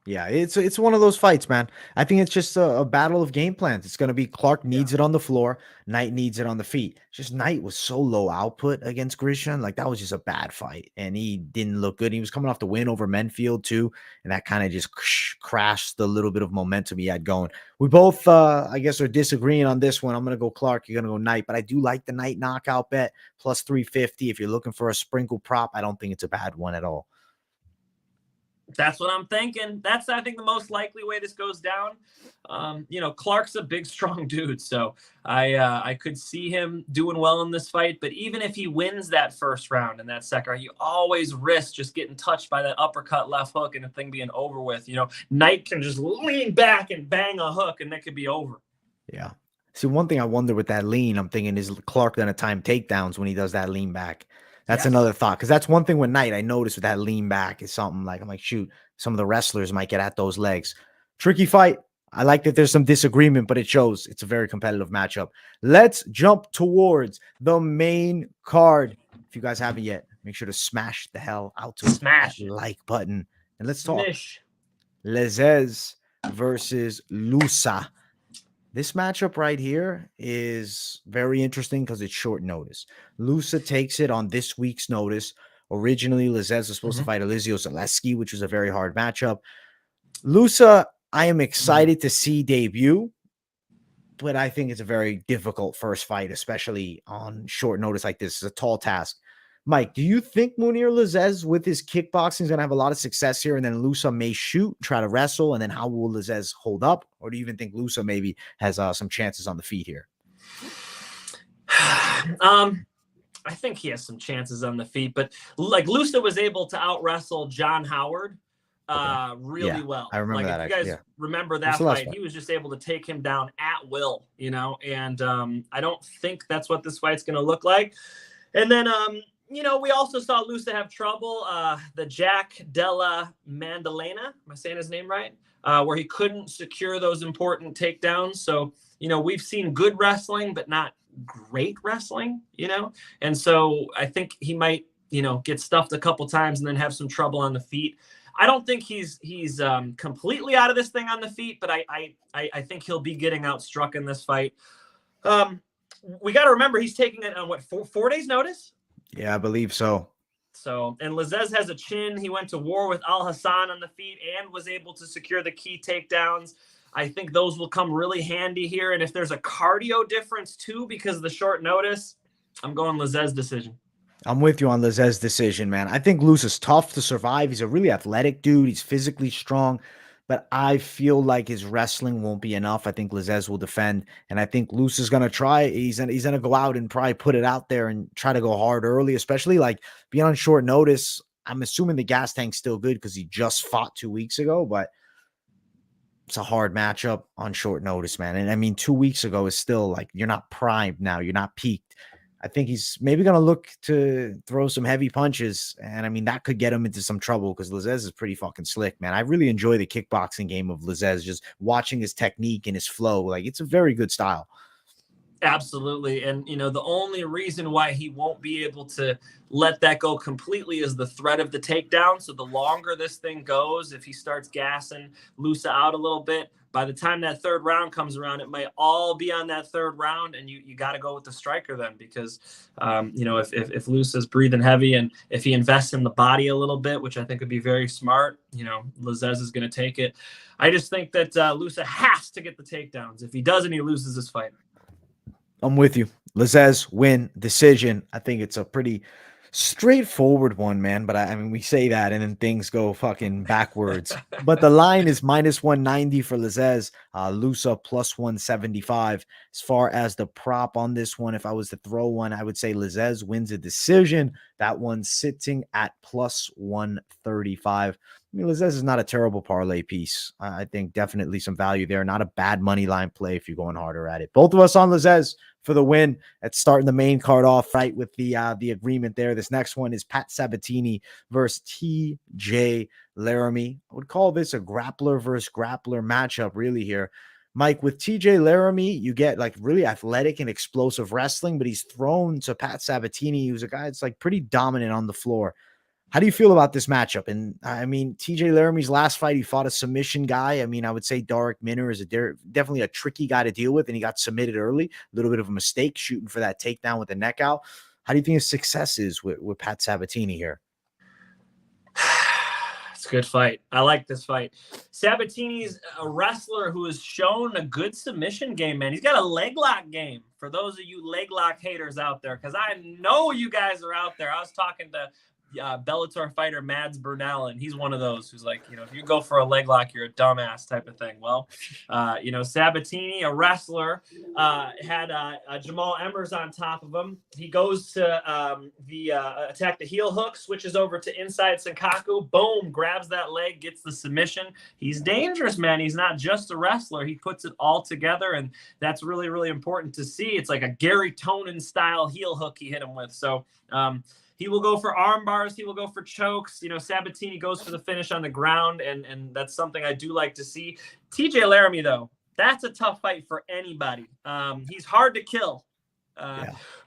Yeah, it's one of those fights, man. I think it's just a battle of game plans. It's going to be Clark needs it on the floor. Knight needs it on the feet. Just Knight was so low output against Grishan. Like, that was just a bad fight. And he didn't look good. He was coming off the win over Menfield too. And that kind of just crashed the little bit of momentum he had going. We both, I guess, are disagreeing on this one. I'm going to go Clark. You're going to go Knight. But I do like the Knight knockout bet. Plus 350. If you're looking for a sprinkle prop, I don't think it's a bad one at all. That's what I'm thinking. That's, I think, the most likely way this goes down. Clark's a big, strong dude, so I could see him doing well in this fight. But even if he wins that first round and that second round, you always risk just getting touched by that uppercut left hook and the thing being over with. You know, Knight can just lean back and bang a hook, and that could be over. Yeah. See, one thing I wonder with that lean, I'm thinking, is Clark going to time takedowns when he does that lean back? That's another thought, because that's one thing with Knight I noticed with that lean back is something like, I'm like, shoot, some of the wrestlers might get at those legs. Tricky fight. I like that there's some disagreement, but it shows it's a very competitive matchup. Let's jump towards the main card. If you guys haven't yet, make sure to smash the hell out to that like button. And let's talk Lazzez versus Loosa. This matchup right here is very interesting because it's short notice. Loosa takes it on this week's notice. Originally, Lazzez was supposed to fight Elizio Zaleski, which was a very hard matchup. Loosa, I am excited to see debut, but I think it's a very difficult first fight, especially on short notice like this. It's a tall task. Mike, do you think Mounir Lazzez with his kickboxing is going to have a lot of success here, and then Loosa may shoot, try to wrestle, and then how will Lazzez hold up? Or do you even think Loosa maybe has some chances on the feet here? I think he has some chances on the feet, but like Loosa was able to out-wrestle John Howard really well. I remember that. If you guys remember that fight, he was just able to take him down at will, you know, and I don't think that's what this fight's going to look like. And then, We also saw Loosa have trouble. The Jack Della Mandalena, am I saying his name right? Where he couldn't secure those important takedowns. So, we've seen good wrestling, but not great wrestling, And so I think he might, get stuffed a couple times and then have some trouble on the feet. I don't think he's completely out of this thing on the feet, but I think he'll be getting outstruck in this fight. We got to remember he's taking it on 4 days notice? Yeah, I believe so. So, and Lazzez has a chin. He went to war with Al Hassan on the feet and was able to secure the key takedowns. I think those will come really handy here. And if there's a cardio difference too, because of the short notice, I'm going Lazzez decision. I'm with you on Lazzez decision, man. I think Loosa's tough to survive. He's a really athletic dude. He's physically strong, but I feel like his wrestling won't be enough. I think Lazzez will defend, and I think Loosa's going to try. He's going to go out and probably put it out there and try to go hard early, especially like being on short notice. I'm assuming the gas tank's still good because he just fought 2 weeks ago, but it's a hard matchup on short notice, man. And I mean, 2 weeks ago is still like, you're not primed now. You're not peaked. I think he's maybe going to look to throw some heavy punches. And I mean, that could get him into some trouble because Lazzez is pretty fucking slick, man. I really enjoy the kickboxing game of Lazzez, just watching his technique and his flow. Like, it's a very good style. Absolutely. And, the only reason why he won't be able to let that go completely is the threat of the takedown. So the longer this thing goes, if he starts gassing Loosa out a little bit, by the time that third round comes around, it might all be on that third round. And you got to go with the striker then, because, if Loosa's breathing heavy and if he invests in the body a little bit, which I think would be very smart, Lazzez is going to take it. I just think that Loosa has to get the takedowns. If he doesn't, he loses this fight. I'm with you. Lazzez win decision. I think it's a pretty straightforward one, man. But I mean, we say that and then things go fucking backwards. But the line is -190 for Lazzez, Loosa +175. As far as the prop on this one, if I was to throw one, I would say Lazzez wins a decision. That one's sitting at +135. I mean, Lazzez is not a terrible parlay piece. I think definitely some value there. Not a bad money line play if you're going harder at it. Both of us on Lazzez for the win. That's starting the main card off right with the agreement there. This next one is Pat Sabatini versus TJ Laramie. I would call this a grappler versus grappler matchup really here. Mike, with TJ Laramie, you get like really athletic and explosive wrestling, but he's thrown to Pat Sabatini, who's a guy that's like pretty dominant on the floor. How do you feel about this matchup? And I mean, TJ Laramie's last fight, he fought a submission guy. I mean, I would say Darek Minner is definitely a tricky guy to deal with, and he got submitted early. A little bit of a mistake shooting for that takedown with the neck out. How do you think his success is with Pat Sabatini here? It's a good fight. I like this fight. Sabatini's a wrestler who has shown a good submission game, man. He's got a leg lock game for those of you leg lock haters out there, because I know you guys are out there. I was talking to Bellator fighter Mads Burnell, and he's one of those who's like, if you go for a leg lock, you're a dumbass type of thing. Well, Sabatini, a wrestler, had Jamal Emmers on top of him. He goes to attack the heel hook, switches over to inside Senkaku, boom, grabs that leg, gets the submission. He's dangerous, man. He's not just a wrestler. He puts it all together, and that's really, really important to see. It's like a Gary Tonin style heel hook he hit him with. So, he will go for arm bars. He will go for chokes. Sabatini goes for the finish on the ground, and that's something I do like to see. TJ Laramie, though, that's a tough fight for anybody. He's hard to kill.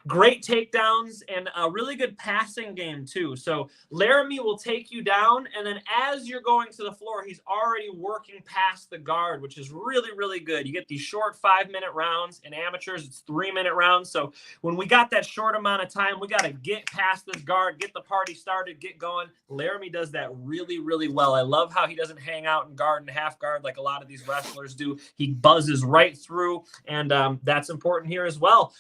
Great takedowns and a really good passing game too. So Laramie will take you down, and then as you're going to the floor, he's already working past the guard, which is really, really good. You get these short 5-minute rounds. In amateurs, it's 3-minute rounds. So when we got that short amount of time, we got to get past this guard, get the party started, get going. Laramie does that really, really well. I love how he doesn't hang out in guard and half guard like a lot of these wrestlers do. He buzzes right through, and that's important here as well.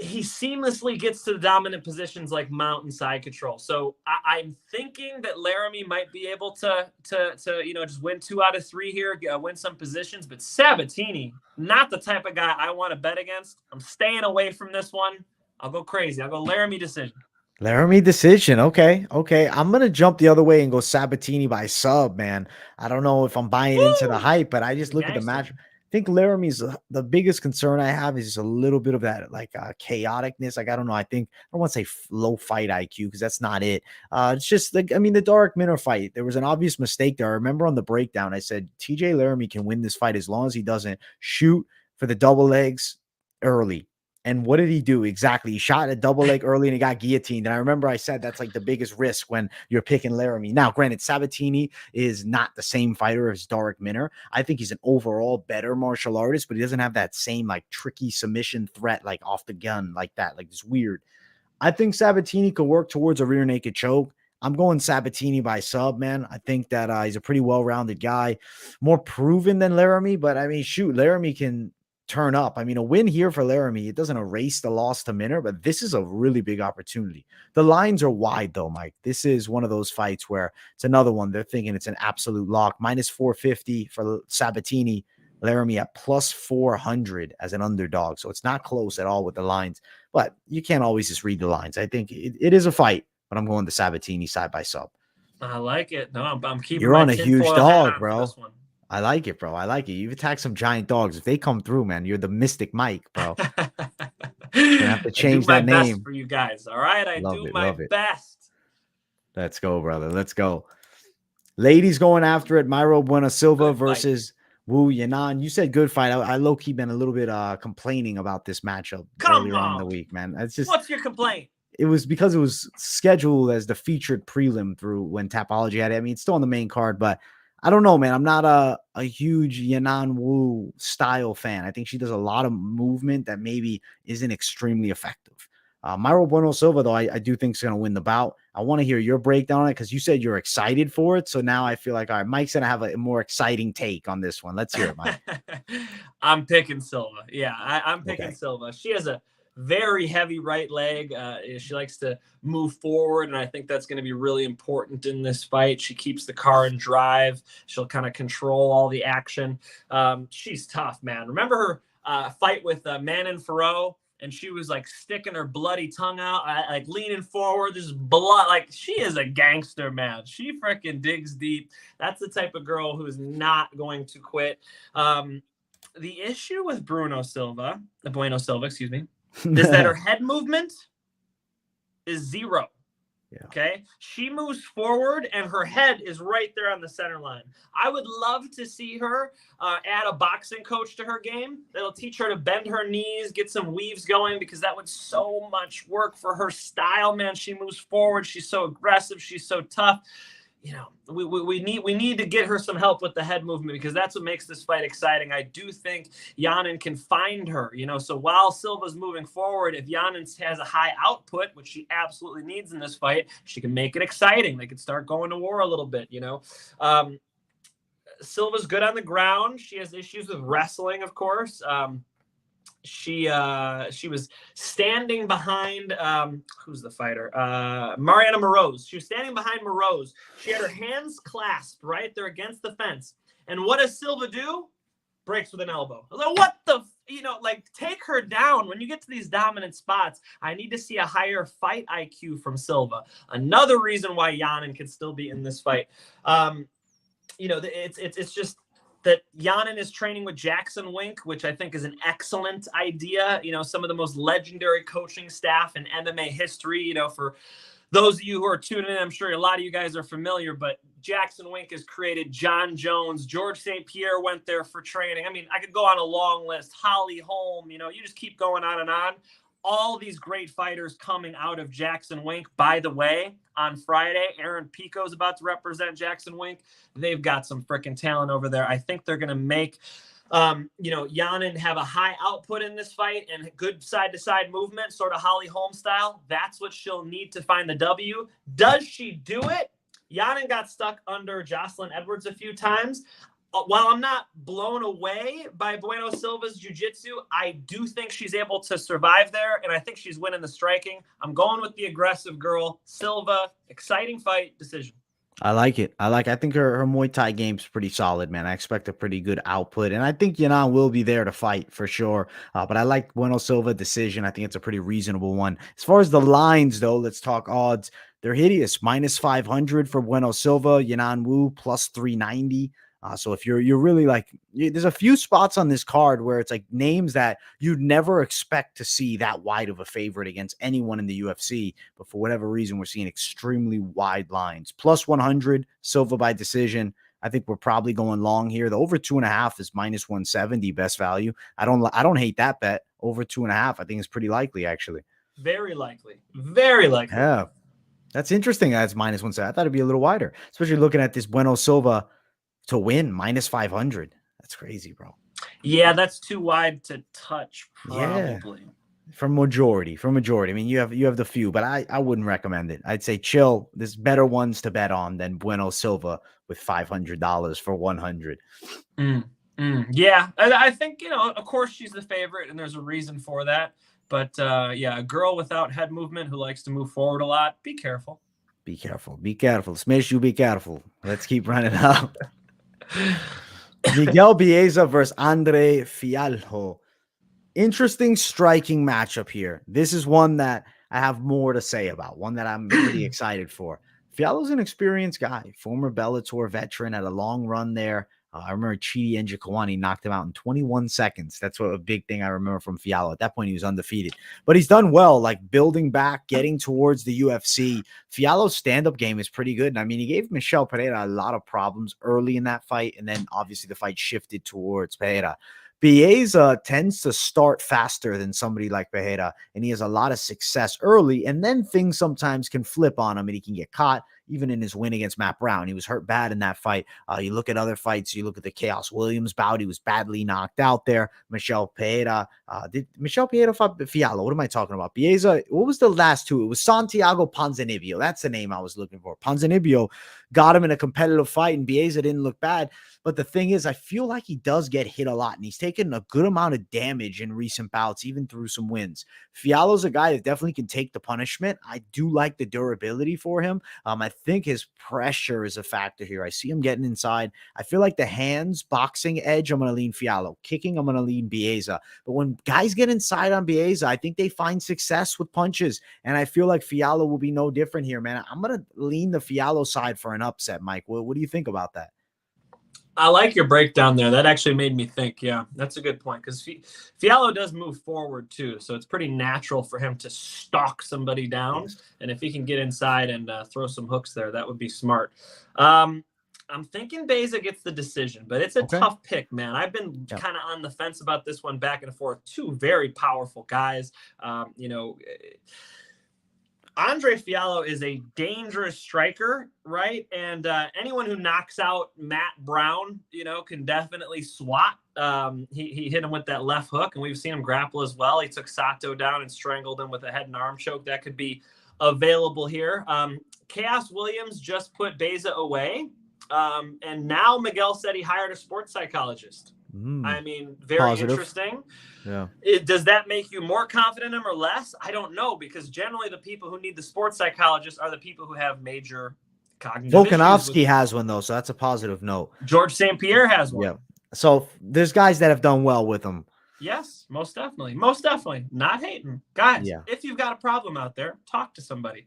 He seamlessly gets to the dominant positions like mount and side control. So I'm thinking that Laramie might be able to just win 2 out of 3 here, win some positions. But Sabatini, not the type of guy I want to bet against. I'm staying away from this one. I'll go crazy. I'll go Laramie decision. Laramie decision. Okay. I'm going to jump the other way and go Sabatini by sub, man. I don't know if I'm buying into the hype, but I just look at the match. think Laramie's the biggest concern I have is just a little bit of that like chaoticness. Like, I don't know. I don't want to say low fight IQ because that's not it. It's just like, I mean, the Dark Minner fight, there was an obvious mistake there. I remember on the breakdown, I said TJ Laramie can win this fight as long as he doesn't shoot for the double legs early. And what did he do? Exactly. He shot a double leg early and he got guillotined. And I remember I said that's like the biggest risk when you're picking Laramie. Now, granted, Sabatini is not the same fighter as Dark Minner. I think he's an overall better martial artist, but he doesn't have that same like tricky submission threat, like off the gun like that. Like, it's weird. I think Sabatini could work towards a rear naked choke. I'm going Sabatini by sub, man. I think that he's a pretty well-rounded guy, more proven than Laramie, but I mean, shoot, Laramie can turn up. I mean, a win here for Laramie, it doesn't erase the loss to Minner, but this is a really big opportunity. The lines are wide though, Mike. This is one of those fights where it's another one. They're thinking it's an absolute lock. Minus 450 for Sabatini, Laramie at plus 400 as an underdog. So it's not close at all with the lines, but you can't always just read the lines. I think it is a fight, but I'm going to Sabatini side by sub. I like it. No, I'm keeping. You're on a huge dog, bro. This one. I like it, bro. I like it. You've attacked some giant dogs. If they come through, man, you're the Mystic Mike, bro. You have to change that name best for you guys. All right, I do my best. Let's go, brother. Let's go. Ladies going after it. Mayra Bueno Silva versus Wu Yanan. You said good fight. I low key been a little bit complaining about this matchup earlier on in the week, man. It's just, what's your complaint? It was because it was scheduled as the featured prelim through when Tapology had it. I mean, it's still on the main card, but I don't know, man. I'm not a huge Yanan Wu style fan. I think she does a lot of movement that maybe isn't extremely effective. Mayra Bueno Silva, though, I do think is going to win the bout. I want to hear your breakdown on it because you said you're excited for it. So now I feel like, all right, Mike's going to have a more exciting take on this one. Let's hear it, Mike. I'm picking Silva. Yeah, I'm picking Silva. She has a very heavy right leg. She likes to move forward, and I think that's going to be really important in this fight. She keeps the car in drive. She'll kind of control all the action. She's tough, man. Remember her fight with Manon Farrow? And she was like sticking her bloody tongue out, like leaning forward. There's blood. Like, she is a gangster, man. She freaking digs deep. That's the type of girl who is not going to quit. The issue with Bueno Silva, excuse me, is that her head movement is zero. Yeah. Okay. She moves forward and her head is right there on the center line. I would love to see her add a boxing coach to her game that'll teach her to bend her knees, get some weaves going, because that would so much work for her style, man. She moves forward. She's so aggressive. She's so tough. You know, we need to get her some help with the head movement, because that's what makes this fight exciting. I do think Yanan can find her, you know, so while Silva's moving forward, if Yanan has a high output, which she absolutely needs in this fight, she can make it exciting. They could start going to war a little bit, you know. Silva's good on the ground. She has issues with wrestling, of course. She was standing behind who's the fighter? Mariana Moroz. She was standing behind Moroz. She had her hands clasped right there against the fence. And what does Silva do? Breaks with an elbow. I was like, what the, like, take her down. When you get to these dominant spots, I need to see a higher fight IQ from Silva. Another reason why Yanan could still be in this fight. It's just that Yanan is training with Jackson Wink, which I think is an excellent idea. You know, some of the most legendary coaching staff in MMA history. You know, for those of you who are tuning in, I'm sure a lot of you guys are familiar, but Jackson Wink has created John Jones. George St. Pierre went there for training. I mean, I could go on a long list. Holly Holm, you know, you just keep going on and on. All these great fighters coming out of Jackson Wink. By the way, on Friday, Aaron Pico is about to represent Jackson Wink. They've got some freaking talent over there. I think they're going to make, Yanan have a high output in this fight and good side-to-side movement, sort of Holly Holm style. That's what she'll need to find the W. Does she do it? Yanan got stuck under Jocelyn Edwards a few times. While I'm not blown away by Bueno Silva's jiu-jitsu, I do think she's able to survive there, and I think she's winning the striking. I'm going with the aggressive girl, Silva. Exciting fight, decision. I like it. I think her Muay Thai game's pretty solid, man. I expect a pretty good output, and I think Yanan will be there to fight for sure. But I like Bueno Silva decision. I think it's a pretty reasonable one. As far as the lines, though, let's talk odds. They're hideous. Minus 500 for Bueno Silva. Yanan Wu plus 390. So if you're really like, there's a few spots on this card where it's like names that you'd never expect to see that wide of a favorite against anyone in the UFC. But for whatever reason, we're seeing extremely wide lines. Plus 100, Silva by decision. I think we're probably going long here. The over 2.5 is minus 170 best value. I don't hate that bet. Over 2.5, I think is pretty likely, actually. Very likely. Very likely. Yeah. That's interesting. That's minus 170. I thought it'd be a little wider, especially looking at this Bueno Silva to win minus 500. That's crazy, bro. Yeah, that's too wide to touch, probably. Yeah. From majority. I mean, you have the few, but I wouldn't recommend it. I'd say chill. There's better ones to bet on than Bueno Silva with $500 for 100. Yeah, I think, of course she's the favorite, and there's a reason for that. But yeah, a girl without head movement who likes to move forward a lot, be careful. Be careful. Be careful. Smash you, be careful. Let's keep running up. Miguel Bieza versus Andre Fialho. Interesting striking matchup here. This is one that I have more to say about, one that I'm pretty excited for. Fialho's an experienced guy, former Bellator veteran, had a long run there. I remember Chidi Njokuani knocked him out in 21 seconds. That's what a big thing I remember from Fialho. At that point, he was undefeated. But he's done well, like building back, getting towards the UFC. Fialho's stand-up game is pretty good. And I mean, he gave Michel Pereira a lot of problems early in that fight, and then obviously the fight shifted towards Pereira. Bieza tends to start faster than somebody like Pereira, and he has a lot of success early, and then things sometimes can flip on him, and he can get caught. Even in his win against Matt Brown, he was hurt bad in that fight. You look at other fights, you look at the Chaos Williams bout, he was badly knocked out there. Michel Pereira, did Michel Pereira fight Fialho? What am I talking about? Bieza, what was the last two? It was Santiago Ponzinibbio. That's the name I was looking for. Ponzinibbio got him in a competitive fight, and Bieza didn't look bad. But the thing is, I feel like he does get hit a lot, and he's taken a good amount of damage in recent bouts, even through some wins. Fialho's a guy that definitely can take the punishment. I do like the durability for him. I think his pressure is a factor here. I see him getting inside. I feel like the hands, boxing edge, I'm going to lean Fialho. Kicking, I'm going to lean Bieza. But when guys get inside on Bieza, I think they find success with punches, and I feel like Fialho will be no different here, man. I'm going to lean the Fialho side for an upset, Mike. What do you think about that? I like your breakdown there. That actually made me think. Yeah, that's a good point, because Fialho does move forward too, so it's pretty natural for him to stalk somebody down. Yes. And if he can get inside and throw some hooks there, that would be smart. I'm thinking Bieza gets the decision, but it's a tough pick, man. I've been kind of on the fence about this one, back and forth. Two very powerful guys. Andre Fialho is a dangerous striker, right? And anyone who knocks out Matt Brown, can definitely swat. He hit him with that left hook, and we've seen him grapple as well. He took Sato down and strangled him with a head and arm choke. That could be available here. Chaos Williams just put Bieza away. And now Miguel said he hired a sports psychologist. I mean, very positive. Interesting. Yeah. Does that make you more confident in him or less? I don't know, because generally the people who need the sports psychologist are the people who have major cognitive Volkanovski has one, though, so that's a positive note. George St. Pierre has one. Yeah. So there's guys that have done well with him. Yes, most definitely. Most definitely. Not hating. Guys, if you've got a problem out there, talk to somebody.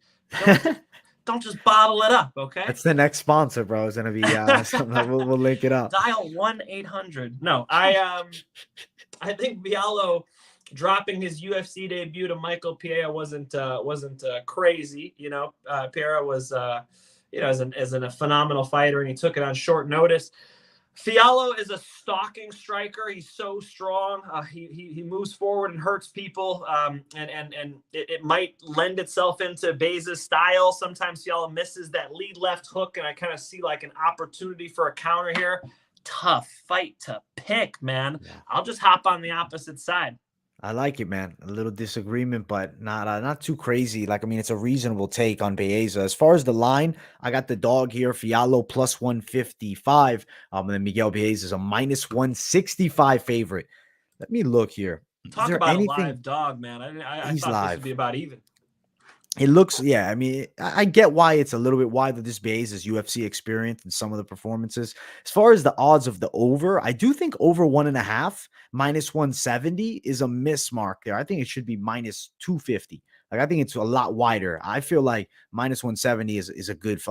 Don't just bottle it up, okay? That's the next sponsor, bro. It's gonna be we'll link it up. Dial 1-800. No, I think Fialho dropping his UFC debut to Michael Pereira wasn't crazy. Pereira was as a phenomenal fighter, and he took it on short notice. Fialho is a stalking striker. He's so strong. He moves forward and hurts people. And it might lend itself into Bieza's style. Sometimes Fialho misses that lead left hook, and I kind of see like an opportunity for a counter here. Tough fight to pick, man. Yeah. I'll just hop on the opposite side. I like it, man. A little disagreement, but not too crazy. It's a reasonable take on Bieza. As far as the line, I got the dog here. Fialho plus 155. And then Miguel Bieza is a minus 165 favorite. Let me look here. Talk about a live dog, man. I thought live. This would be about even. It looks, I get why it's a little bit wide with this Bieza's UFC experience and some of the performances. As far as the odds of the over, I do think over 1.5 minus 170 is a miss mark there. I think it should be minus 250. Like, I think it's a lot wider. I feel like minus 170 is a good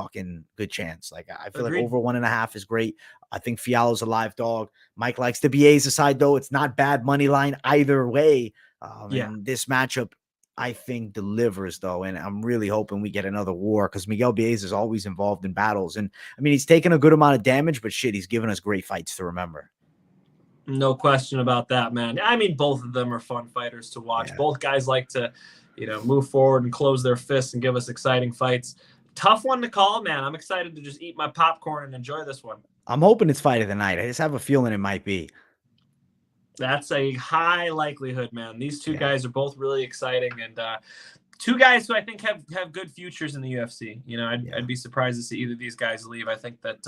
chance. Like, I feel Agreed. like over 1.5 is great. I think Fiallo's a live dog. Mike likes the BAs aside, though. It's not bad money line either way. And this matchup, I think, delivers, though. And I'm really hoping we get another war, because Miguel Baez is always involved in battles. And I mean, he's taken a good amount of damage, but shit, he's given us great fights to remember. No question about that, man. I mean, both of them are fun fighters to watch. Yeah. Both guys like to, move forward and close their fists and give us exciting fights. Tough one to call, man. I'm excited to just eat my popcorn and enjoy this one. I'm hoping it's fight of the night. I just have a feeling it might be. That's a high likelihood, man. These two guys are both really exciting, and two guys who I think have good futures in the UFC. I'd be surprised to see either of these guys leave. I think that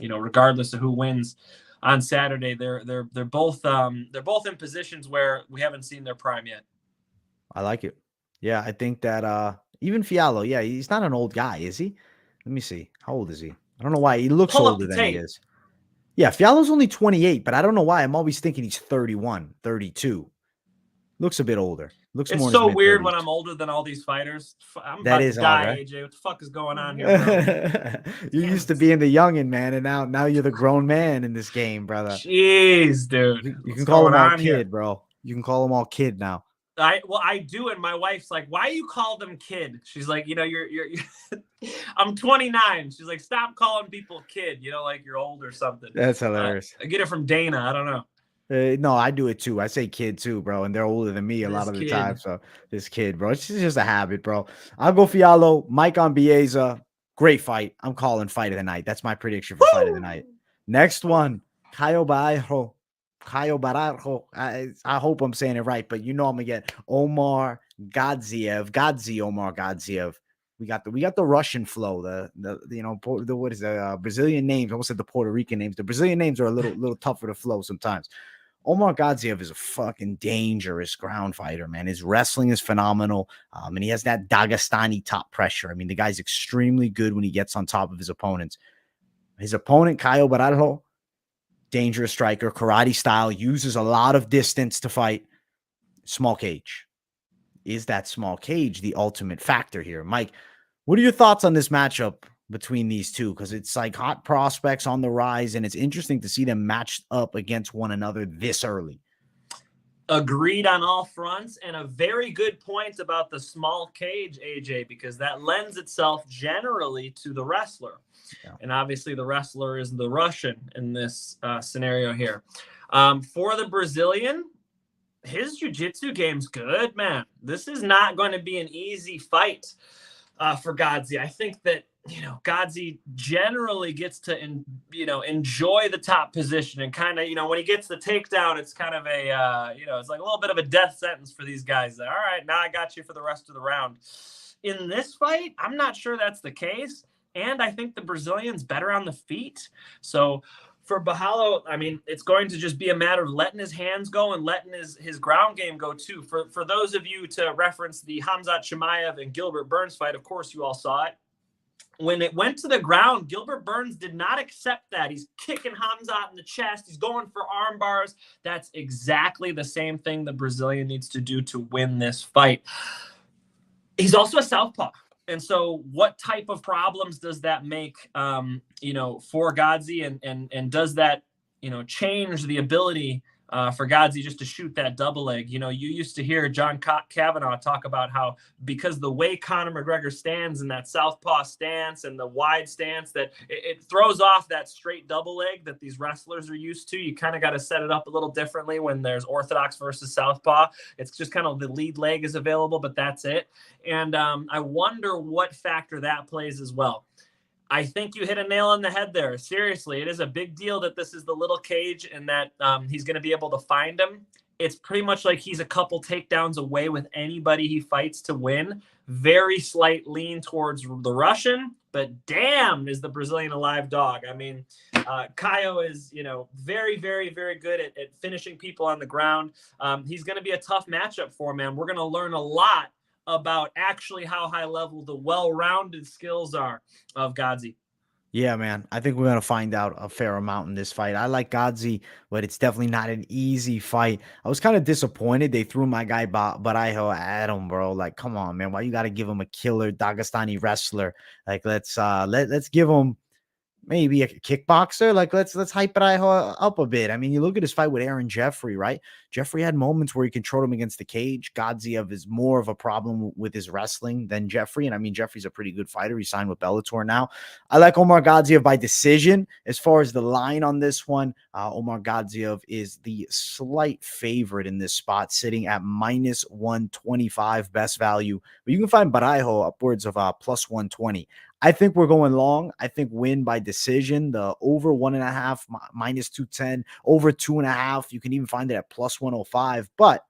regardless of who wins on Saturday, they're both in positions where we haven't seen their prime yet. I like it. Yeah, I think that even Fiallo, he's not an old guy, is he? Let me see. How old is he? I don't know why he looks older than he is. Yeah, Fiallo's only 28, but I don't know why. I'm always thinking he's 31, 32. Looks a bit older. Looks it's more so weird when I'm older than all these fighters. I'm about to die, right? AJ. What the fuck is going on here, bro? You used to being the youngin', man, and now you're the grown man in this game, brother. Jeez, dude. You can call him all kid, bro. You can call him all kid now. I do, and my wife's like, "Why you call them kid?" She's like, you're I'm 29. She's like, "Stop calling people kid. Like you're old or something." That's hilarious. I get it from Dana. I don't know. No, I do it too. I say kid too, bro, and they're older than me a lot of the time. So this kid, bro, it's just a habit, bro. I'll go Fiallo. Mike on Bieza. Great fight. I'm calling fight of the night. That's my prediction for fight of the night. Next one, Caio Barajo. I hope I'm saying it right, but I'm gonna get Omar Gadziev. Omar Gadziev. We got the Russian flow. The what is the Brazilian names? I almost said the Puerto Rican names. The Brazilian names are a little tougher to flow sometimes. Omar Gadziev is a fucking dangerous ground fighter, man. His wrestling is phenomenal, and he has that Dagestani top pressure. I mean, the guy's extremely good when he gets on top of his opponents. His opponent, Caio Barajo, dangerous striker, karate style, uses a lot of distance to fight. Small cage. Is that small cage the ultimate factor here? Mike, what are your thoughts on this matchup between these two? Because it's like hot prospects on the rise, and it's interesting to see them matched up against one another this early. Agreed on all fronts, and a very good point about the small cage, AJ, because that lends itself generally to the wrestler. Yeah. And obviously the wrestler is the Russian in this scenario here. For the Brazilian, his jiu-jitsu game's good, man. This is not going to be an easy fight for García. I think that, García generally gets to, enjoy the top position and kind of, when he gets the takedown, it's kind of a, it's like a little bit of a death sentence for these guys. All right, now I got you for the rest of the round. In this fight, I'm not sure that's the case. And I think the Brazilian's better on the feet. So for Barajo, I mean, it's going to just be a matter of letting his hands go and letting his ground game go too. For those of you to reference the Khamzat Chimaev and Gilbert Burns fight, of course you all saw it. When it went to the ground, Gilbert Burns did not accept that. He's kicking Khamzat in the chest. He's going for arm bars. That's exactly the same thing the Brazilian needs to do to win this fight. He's also a southpaw. And so what type of problems does that make, for García, and does that, change the ability for García just to shoot that double leg? You used to hear John Kavanaugh talk about how, because the way Conor McGregor stands in that southpaw stance and the wide stance, that it throws off that straight double leg that these wrestlers are used to. You kind of got to set it up a little differently when there's orthodox versus southpaw. It's just kind of the lead leg is available, but that's it. And I wonder what factor that plays as well. I think you hit a nail on the head there. Seriously, it is a big deal that this is the little cage and that he's going to be able to find him. It's pretty much like he's a couple takedowns away with anybody he fights to win. Very slight lean towards the Russian, but damn, is the Brazilian a live dog. I mean, Caio is, very, very, very good at finishing people on the ground. He's going to be a tough matchup for him, man. We're going to learn a lot about actually how high level the well-rounded skills are of García. Yeah, man. I think we're gonna find out a fair amount in this fight. I like Godzi, but it's definitely not an easy fight. I was kind of disappointed they threw my guy Baraiho at him, bro. Like, come on, man. Why you gotta give him a killer Dagestani wrestler? Like, let's give him maybe a kickboxer. Like, let's hype it up a bit. I mean, you look at his fight with Aaron Jeffrey, right? Jeffrey had moments where he controlled him against the cage. Godziev is more of a problem with his wrestling than Jeffrey. And I mean, Jeffrey's a pretty good fighter. He signed with Bellator now. I like Omar Godziev by decision. As far as the line on this one, Omar Godziev is the slight favorite in this spot, sitting at minus 125 best value. But you can find Baraiho upwards of plus 120. I think we're going long. I think win by decision. The over 1.5 minus 210, over 2.5. You can even find it at plus 105. But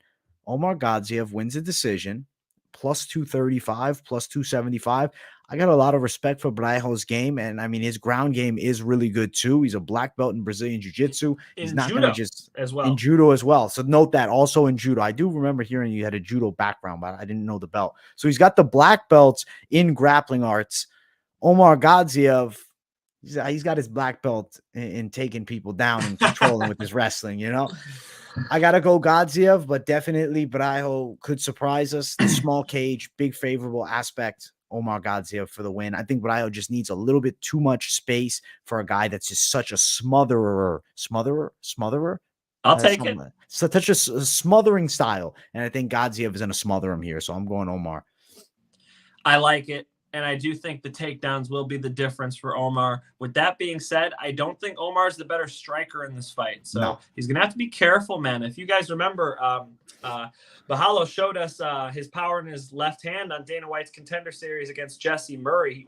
Omar Godziev wins a decision, plus 235, plus 275. I got a lot of respect for Braiho's game. And I mean, his ground game is really good too. He's a black belt in Brazilian Jiu-Jitsu. He's not going to just as well. In judo as well. So note that also in judo. I do remember hearing you had a judo background, but I didn't know the belt. So he's got the black belts in grappling arts. Omar Godziev, he's got his black belt in taking people down and controlling with his wrestling, you know? I got to go Godziev, but definitely Baraiho could surprise us. The small cage, big favorable aspect, Omar Godziev for the win. I think Baraiho just needs a little bit too much space for a guy that's just such a smotherer. I'll take it. Such a smothering style. And I think Godziev is going to smother him here. So I'm going Omar. I like it. And I do think the takedowns will be the difference for Omar. With that being said, I don't think Omar's the better striker in this fight. So he's going to have to be careful, man. If you guys remember, Bahalo showed us his power in his left hand on Dana White's Contender Series against Jesse Murray. He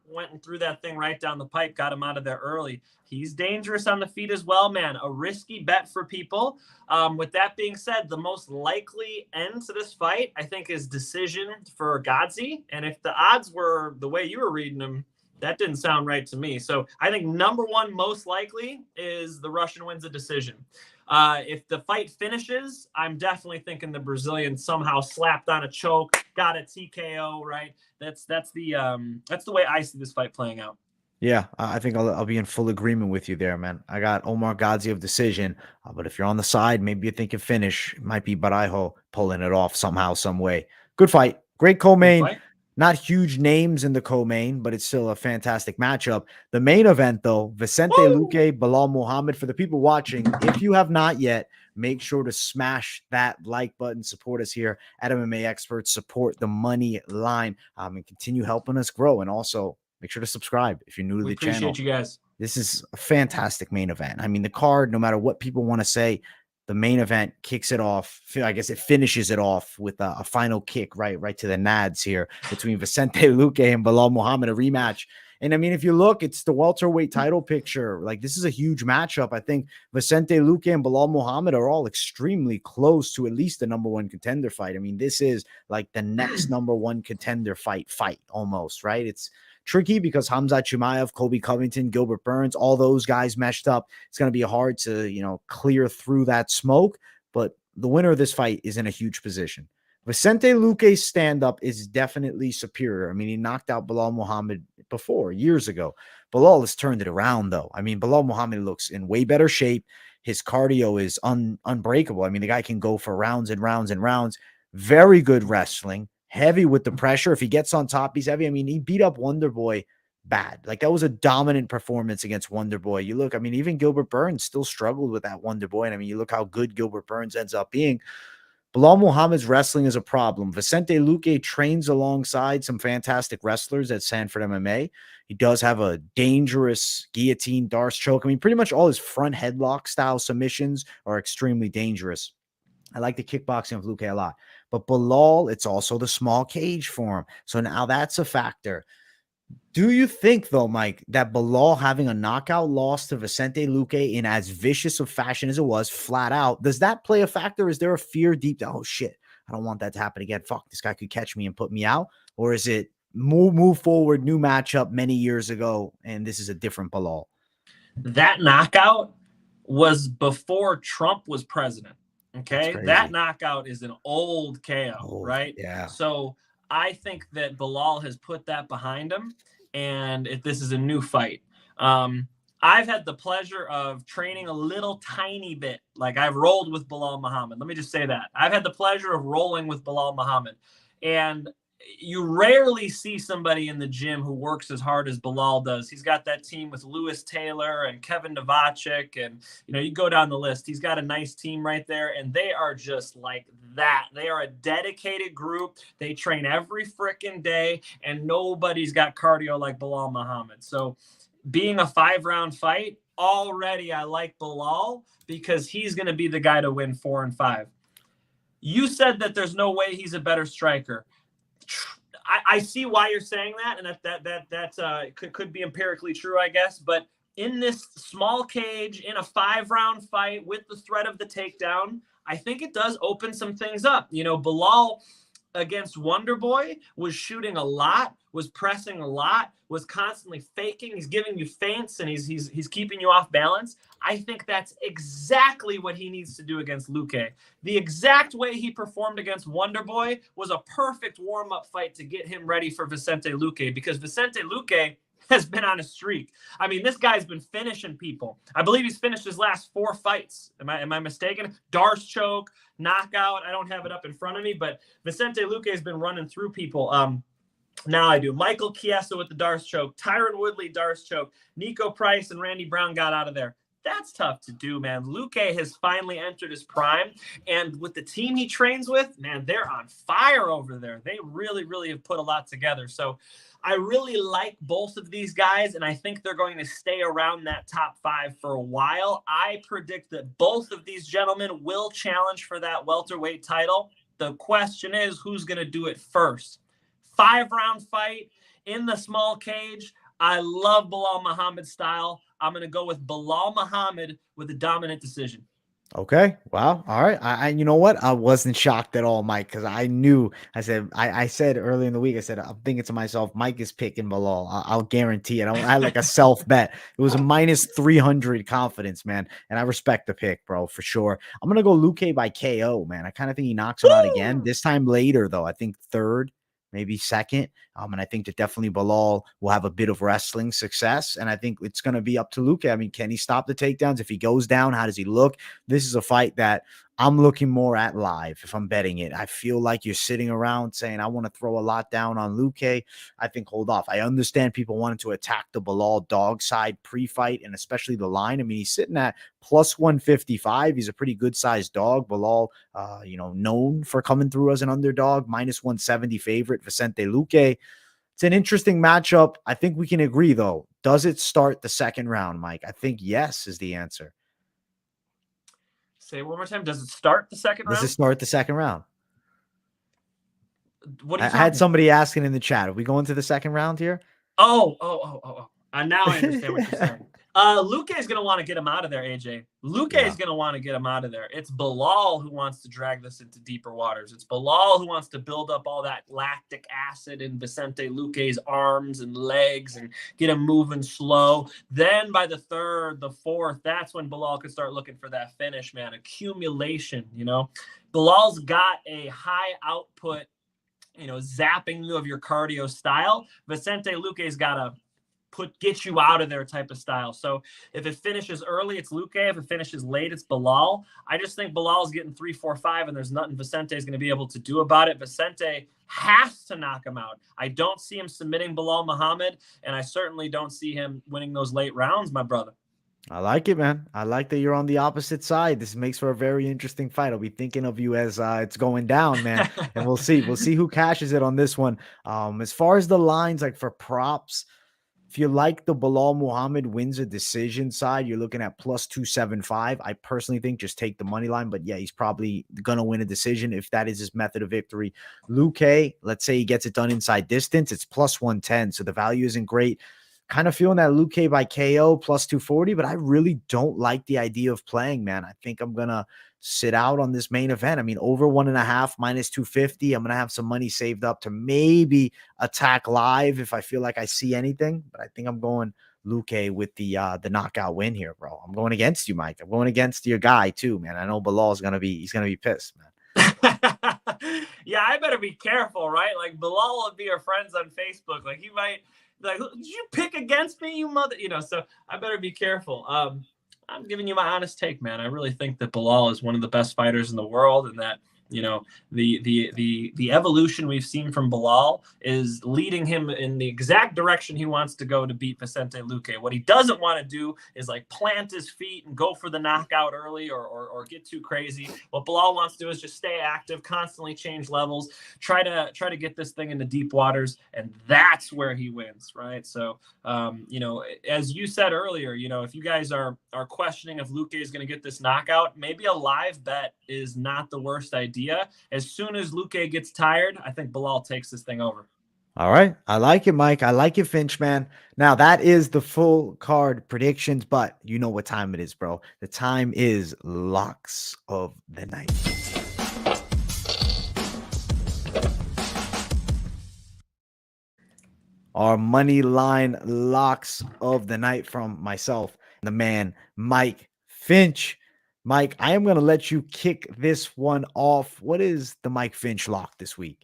went and threw that thing right down the pipe, got him out of there early. He's dangerous on the feet as well, man. A risky bet for people. With that being said, the most likely end to this fight, I think, is decision for Godzi. And if the odds were the way you were reading them, that didn't sound right to me. So I think number one most likely is the Russian wins a decision. If the fight finishes, I'm definitely thinking the Brazilian somehow slapped on a choke, got a TKO, right? That's the way I see this fight playing out. Yeah, I think I'll be in full agreement with you there, man. I got Omar Godziev decision, but if you're on the side, maybe you think it finish. It might be Baraiho pulling it off somehow, some way. Good fight. Great co-main. Not huge names in the co-main, but it's still a fantastic matchup. The main event, though, Vicente Luque, Belal Muhammad. For the people watching, if you have not yet, make sure to smash that like button. Support us here at MMA Experts. Support the money line and continue helping us grow. And also, make sure to subscribe if you're new to the channel. Appreciate you guys. This is a fantastic main event. I mean, the card, no matter what people want to say, the main event kicks it off. I guess it finishes it off with a final kick right to the nads here between Vicente Luque and Belal Muhammad, a rematch. And I mean, if you look, it's the welterweight title picture. Like, this is a huge matchup. I think Vicente Luque and Belal Muhammad are all extremely close to at least the number one contender fight. I mean, this is like the next number one contender fight almost, right? It's tricky because Hamza Chimaev, Colby Covington, Gilbert Burns, all those guys meshed up. It's going to be hard to, clear through that smoke, but the winner of this fight is in a huge position. Vicente Luque's stand-up is definitely superior. I mean, he knocked out Belal Muhammad before, years ago. Belal has turned it around, though. I mean, Belal Muhammad looks in way better shape. His cardio is unbreakable. I mean, the guy can go for rounds and rounds and rounds. Very good wrestling. Heavy with the pressure. If he gets on top, he's heavy. I mean, he beat up Wonderboy bad. Like, that was a dominant performance against Wonderboy. You look, I mean, even Gilbert Burns still struggled with that Wonderboy. And I mean, you look how good Gilbert Burns ends up being. Belal Muhammad's wrestling is a problem. Vicente Luque trains alongside some fantastic wrestlers at Sanford MMA. He does have a dangerous guillotine, Darce choke. I mean, pretty much all his front headlock style submissions are extremely dangerous. I like the kickboxing of Luque a lot. But Belal, it's also the small cage for him. So now that's a factor. Do you think, though, Mike, that Belal having a knockout loss to Vicente Luque in as vicious of fashion as it was, flat out, does that play a factor? Is there a fear deep down? Oh, shit, I don't want that to happen again. Fuck, this guy could catch me and put me out. Or is it move forward, new matchup many years ago, and this is a different Belal? That knockout was before Trump was president. Okay, that knockout is an old KO, right? Yeah. So I think that Belal has put that behind him. and this is a new fight. I've had the pleasure of training a little tiny bit. Like, I've rolled with Belal Muhammad. Let me just say that. I've had the pleasure of rolling with Belal Muhammad. And you rarely see somebody in the gym who works as hard as Belal does. He's got that team with Lewis Taylor and Kevin Novacek, and you go down the list. He's got a nice team right there, and they are just like that. They are a dedicated group. They train every freaking day, and nobody's got cardio like Belal Muhammad. So being a 5-round fight, already I like Belal because he's going to be the guy to win 4 and 5. You said that there's no way he's a better striker. I see why you're saying that, and that could be empirically true, I guess. But in this small cage, in a 5-round fight with the threat of the takedown, I think it does open some things up. Belal against Wonderboy was shooting a lot, was pressing a lot, was constantly faking. He's giving you feints, and he's keeping you off balance. I think that's exactly what he needs to do against Luque. The exact way he performed against Wonderboy was a perfect warm-up fight to get him ready for Vicente Luque, because Vicente Luque has been on a streak. I mean, this guy's been finishing people. I believe he's finished his last 4 fights. Am I mistaken? Darce choke, knockout. I don't have it up in front of me, but Vicente Luque has been running through people. Now I do. Michael Chiesa with the Darce choke, Tyron Woodley Darce choke, Nico Price and Randy Brown got out of there. That's tough to do, man. Luque has finally entered his prime, and with the team he trains with, man, they're on fire over there. They really, really have put a lot together. So I really like both of these guys, and I think they're going to stay around that top 5 for a while. I predict that both of these gentlemen will challenge for that welterweight title. The question is, who's going to do it first? 5-round fight in the small cage. I love Belal Muhammad's style. I'm going to go with Belal Muhammad with a dominant decision. Okay. Wow. All right. I you know what? I wasn't shocked at all, Mike, because I knew. I said earlier in the week, I'm thinking to myself, Mike is picking Belal. I'll guarantee it. I had like a self bet. It was a minus 300 confidence, man. And I respect the pick, bro, for sure. I'm gonna go Luque by KO, man. I kind of think he knocks him out again. This time later, though. I think 3rd, maybe 2nd. And I think that definitely Belal will have a bit of wrestling success. And I think it's going to be up to Luque. I mean, can he stop the takedowns? If he goes down, how does he look? This is a fight that I'm looking more at live if I'm betting it. I feel like you're sitting around saying, I want to throw a lot down on Luque. I think hold off. I understand people wanted to attack the Belal dog side pre-fight, and especially the line. I mean, he's sitting at plus 155. He's a pretty good sized dog. Belal, known for coming through as an underdog, minus 170 favorite. Vicente Luque. It's an interesting matchup. I think we can agree, though. Does it start the 2nd round, Mike? I think yes is the answer. Say it one more time. Does it start the 2nd round? Does it start the 2nd round? What I had somebody asking in the chat. Are we going to the 2nd round here? Oh. Now I understand what you're saying. Luque is going to want to get him out of there, AJ. Luque is going to want to get him out of there. It's Belal who wants to drag this into deeper waters. It's Belal who wants to build up all that lactic acid in Vicente Luque's arms and legs and get him moving slow. Then by the 3rd, the 4th, that's when Belal could start looking for that finish, man. Accumulation, Belal's got a high output, zapping you of your cardio style. Vicente Luque's got a get you out of there type of style. So if it finishes early, it's Luque. If it finishes late, it's Belal. I just think Belal's getting 3, 4, 5, and there's nothing Vicente is going to be able to do about it. Vicente has to knock him out. I don't see him submitting Belal Muhammad, and I certainly don't see him winning those late rounds, my brother. I like it, man. I like that you're on the opposite side. This makes for a very interesting fight. I'll be thinking of you as it's going down, man. And we'll see. We'll see who cashes it on this one. As far as the lines, like for props, if you like the Belal Muhammad wins a decision side, you're looking at plus 275. I personally think just take the money line, but yeah, he's probably going to win a decision if that is his method of victory. Luque, let's say he gets it done inside distance, it's plus 110. So the value isn't great. Kind of feeling that Luque by KO plus 240, but I really don't like the idea of playing, man. I think I'm going to sit out on this main event. I mean, over 1.5 minus 250. I'm going to have some money saved up to maybe attack live if I feel like I see anything, but I think I'm going Luque with the knockout win here, bro. I'm going against you, Mike. I'm going against your guy too, man. I know Belal's he's going to be pissed, man. Yeah, I better be careful, right? Like Belal will be our friends on Facebook. Like he might Like, did you pick against me, you mother? So I better be careful. I'm giving you my honest take, man. I really think that Belal is one of the best fighters in the world, and that the evolution we've seen from Belal is leading him in the exact direction he wants to go to beat Vicente Luque. What he doesn't want to do is like plant his feet and go for the knockout early or get too crazy. What Belal wants to do is just stay active, constantly change levels, try to get this thing into deep waters, and that's where he wins, right? So as you said earlier, if you guys are questioning if Luque is going to get this knockout, maybe a live bet is not the worst idea. As soon as Luque gets tired, I think Belal takes this thing over. All right. I like it, Mike. I like it, Finch, man. Now, that is the full card predictions, but you know what time it is, bro. The time is locks of the night. Our money line locks of the night from myself, the man, Mike Finch. Mike, I am going to let you kick this one off. What is the Mike Finch lock this week?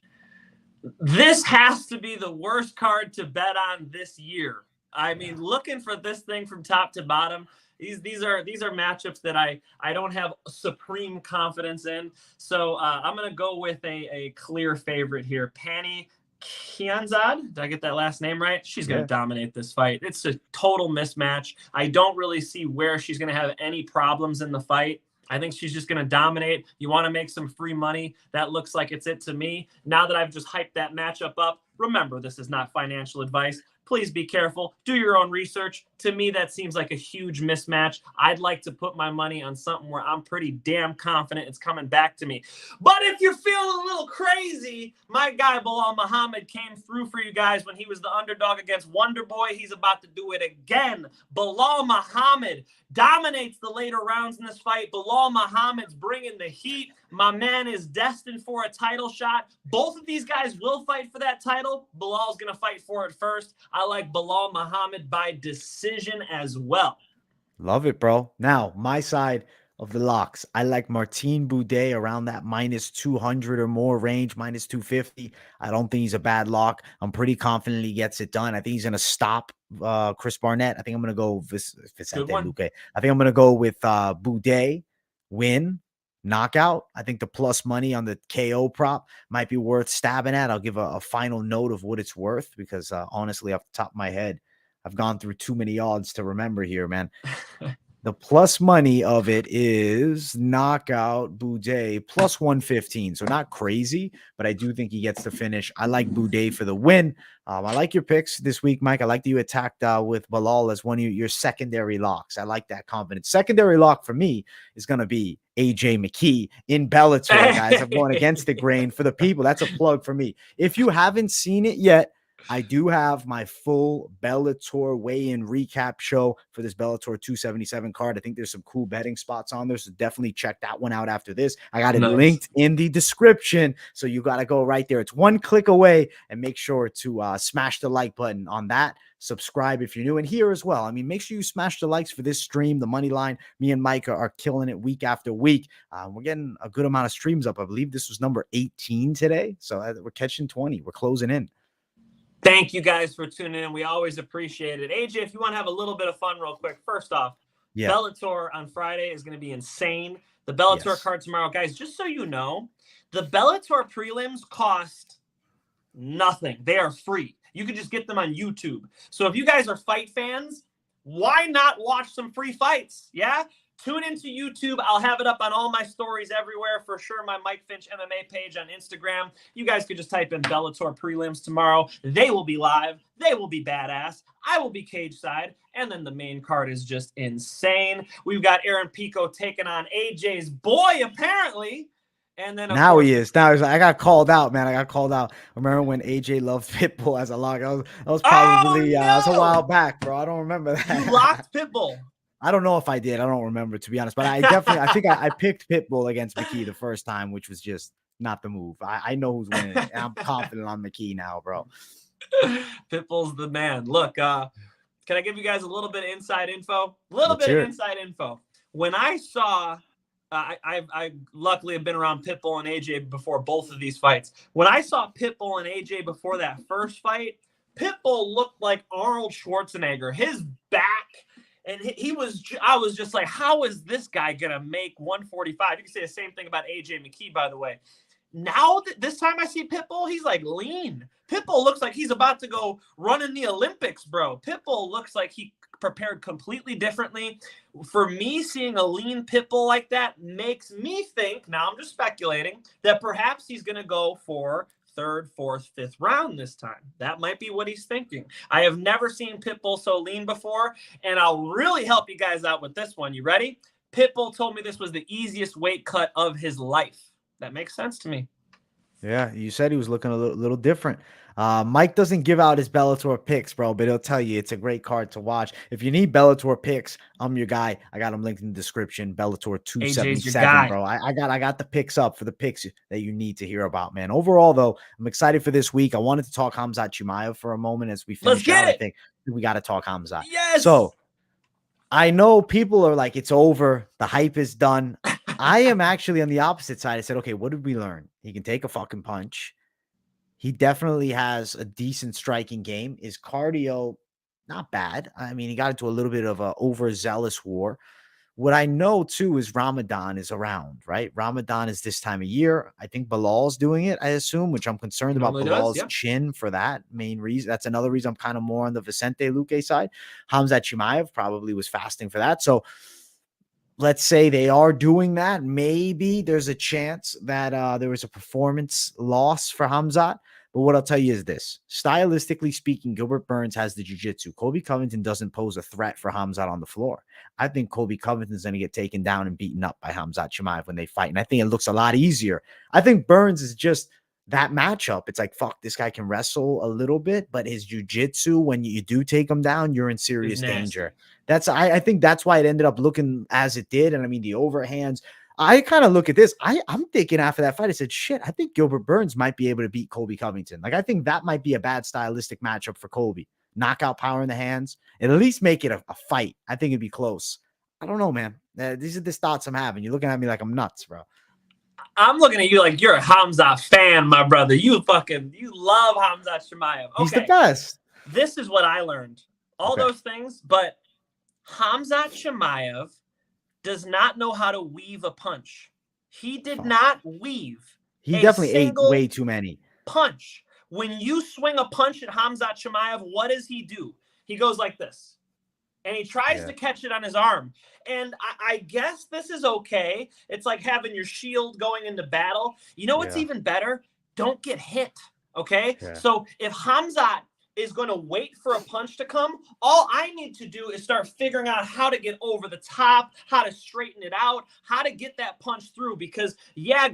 This has to be the worst card to bet on this year. I mean, looking for this thing from top to bottom, these are matchups that I don't have supreme confidence in. So I'm going to go with a clear favorite here. Pannie Kianzad, did I get that last name right? She's going to dominate this fight. It's a total mismatch. I don't really see where she's going to have any problems in the fight. I think she's just going to dominate. You want to make some free money. That looks like it's it to me. Now that I've just hyped that matchup up, remember, this is not financial advice. Please be careful. Do your own research. To me, that seems like a huge mismatch. I'd like to put my money on something where I'm pretty damn confident it's coming back to me. But if you're feeling a little crazy, my guy Belal Muhammad came through for you guys when he was the underdog against Wonder Boy. He's about to do it again. Belal Muhammad dominates the later rounds in this fight. Belal Muhammad's bringing the heat. My man is destined for a title shot. Both of these guys will fight for that title. Belal's going to fight for it first. I like Belal Muhammad by decision as well. Love it, bro. Now, my side of the locks, I like Martin Buday around that minus 200 or more range, minus 250. I don't think he's a bad lock. I'm pretty confident he gets it done. I think he's going to stop Chris Barnett. I think I'm going to go Vicente Luque. I think I'm going to go with Buday, win, knockout. I think the plus money on the KO prop might be worth stabbing at. I'll give a final note of what it's worth because honestly, off the top of my head, I've gone through too many odds to remember here, man. The plus money of it is knockout Buday plus 115. So not crazy, but I do think he gets the finish. I like Buday for the win. I like your picks this week, Mike. I like that you attacked with Belal as one of your secondary locks. I like that confidence. Secondary lock for me is going to be AJ McKee in Bellator, guys. I'm going against the grain for the people. That's a plug for me. If you haven't seen it yet, I do have my full Bellator weigh-in recap show for this Bellator 277 card. I think there's some cool betting spots on there, so definitely check that one out after this. I got it linked in the description, so you got to go right there. It's one click away, and make sure to smash the like button on that. Subscribe if you're new, and here as well. I mean, make sure you smash the likes for this stream. The money line, me and Mike are killing it week after week. We're getting a good amount of streams up. I believe this was number 18 today, so we're catching 20. We're closing in. Thank you guys for tuning in. We always appreciate it. AJ, if you want to have a little bit of fun real quick, first off, Bellator on Friday is going to be insane. The Bellator card tomorrow, guys, just so you know, the Bellator prelims cost nothing. They are free. You can just get them on YouTube. So if you guys are fight fans, why not watch some free fights? Yeah? Tune into YouTube. I'll have it up on all my stories everywhere for sure. My Mike Finch MMA page on Instagram. You guys could just type in Bellator prelims tomorrow. They will be live. They will be badass. I will be cage side. And then the main card is just insane. We've got Aaron Pico taking on AJ's boy, apparently. And then now he is. Now I got called out, man. I got called out. Remember when AJ loved Pitbull as a lock? That was probably that was a while back, bro. I don't remember that. You locked Pitbull. I don't know if I did. I don't remember, to be honest. But I definitely, I think I picked Pitbull against McKee the first time, which was just not the move. I know who's winning it, and I'm confident on McKee now, bro. Pitbull's the man. Look, can I give you guys a little bit of inside info? Inside info. When I saw, I luckily have been around Pitbull and AJ before both of these fights. When I saw Pitbull and AJ before that first fight, Pitbull looked like Arnold Schwarzenegger. His back, and I was just like, how is this guy going to make 145? You can say the same thing about AJ McKee, by the way. Now, this time I see Pitbull, he's like lean. Pitbull looks like he's about to go run in the Olympics, bro. Pitbull looks like he prepared completely differently. For me, seeing a lean Pitbull like that makes me think, now I'm just speculating, that perhaps he's going to go for third, fourth, fifth round this time. That might be what he's thinking. I have never seen Pitbull so lean before, and I'll really help you guys out with this one. You ready? Pitbull told me this was the easiest weight cut of his life. That makes sense to me. Yeah, you said he was looking a little different. Mike doesn't give out his Bellator picks, bro, but he'll tell you it's a great card to watch. If you need Bellator picks, I'm your guy. I got them linked in the description. Bellator 277, bro. I got the picks up for the picks that you need to hear about, man. Overall, though, I'm excited for this week. I wanted to talk Khamzat Chimaev for a moment as we finish out. I think we got to talk Khamzat. Yes. So I know people are like, it's over. The hype is done. I am actually on the opposite side. I said, okay, what did we learn? He can take a fucking punch. He definitely has a decent striking game. His cardio, not bad. I mean, he got into a little bit of a overzealous war. What I know, too, is Ramadan is around, right? Ramadan is this time of year. I think Bilal's doing it, I assume, which I'm concerned about Bilal's chin for that main reason. That's another reason I'm kind of more on the Vicente Luque side. Khamzat Chimaev probably was fasting for that. So let's say they are doing that. Maybe there's a chance that there was a performance loss for Khamzat. But what I'll tell you is this. Stylistically speaking, Gilbert Burns has the jiu-jitsu. Colby Covington doesn't pose a threat for Khamzat on the floor. I think Colby Covington's going to get taken down and beaten up by Khamzat Chimaev when they fight. And I think it looks a lot easier. I think Burns is just that matchup. It's like, fuck, this guy can wrestle a little bit, but his jiu-jitsu, when you do take him down, you're in serious danger. I think that's why it ended up looking as it did. And I mean, the overhands, I kind of look at this. I'm thinking after that fight, I said, shit, I think Gilbert Burns might be able to beat Colby Covington. Like, I think that might be a bad stylistic matchup for Colby. Knockout power in the hands, and at least make it a fight. I think it'd be close. I don't know, man. These are the thoughts I'm having. You're looking at me like I'm nuts, bro. I'm looking at you like you're a Khamzat fan, my brother. You love Khamzat Chimaev. Okay. He's the best. This is what I learned. All those things, but Khamzat Chimaev does not know how to weave a punch. He did not weave. He definitely ate way too many. Punch. When you swing a punch at Khamzat Chimaev, what does he do? He goes like this. And he tries to catch it on his arm. And I guess this is okay. It's like having your shield going into battle. You know what's even better? Don't get hit, okay? Yeah. So if Khamzat is going to wait for a punch to come, all I need to do is start figuring out how to get over the top, how to straighten it out, how to get that punch through. Because,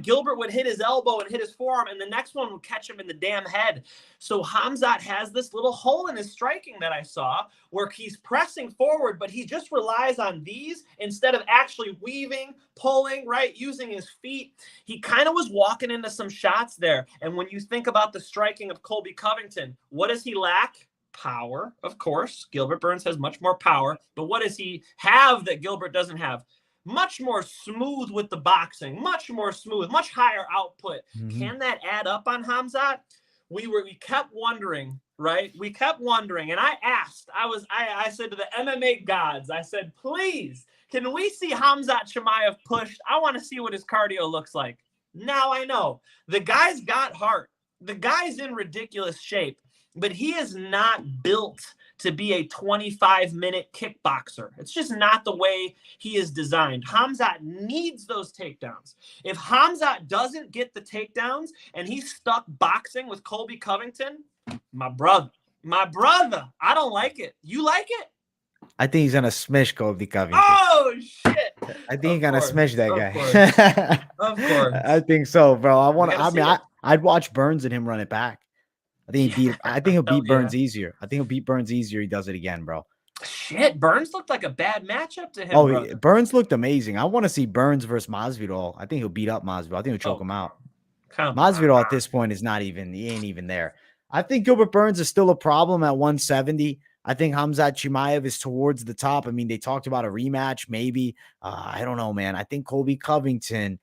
Gilbert would hit his elbow and hit his forearm, and the next one would catch him in the damn head. So Khamzat has this little hole in his striking that I saw where he's pressing forward, but he just relies on these instead of actually weaving, pulling, right, using his feet. He kind of was walking into some shots there. And when you think about the striking of Colby Covington, what does he lack? Power, of course. Gilbert Burns has much more power. But what does he have that Gilbert doesn't have? Much more smooth with the boxing, much more smooth, much higher output. Mm-hmm. Can that add up on Khamzat? We kept wondering, right? We kept wondering. And I asked, I said to the MMA gods, I said, please, can we see Khamzat Chimaev pushed? I want to see what his cardio looks like. Now I know. The guy's got heart. The guy's in ridiculous shape, but he is not built to be a 25-minute kickboxer. It's just not the way he is designed. Khamzat needs those takedowns. If Khamzat doesn't get the takedowns and he's stuck boxing with Colby Covington, my brother, I don't like it. You like it? I think he's gonna smash Colby Covington. Oh shit! I think he's gonna smash that guy. Of course. I think so, bro. I'd watch Burns and him run it back. I think he'll beat Burns easier. I think he'll beat Burns easier. He does it again, bro. Shit, Burns looked like a bad matchup to him. Oh, brother. Burns looked amazing. I want to see Burns versus Masvidal. I think he'll beat up Masvidal. I think he'll choke him out. Masvidal at this point he ain't even there. I think Gilbert Burns is still a problem at 170. I think Khamzat Chimaev is towards the top. I mean, they talked about a rematch, maybe. I don't know, man. I think Colby Covington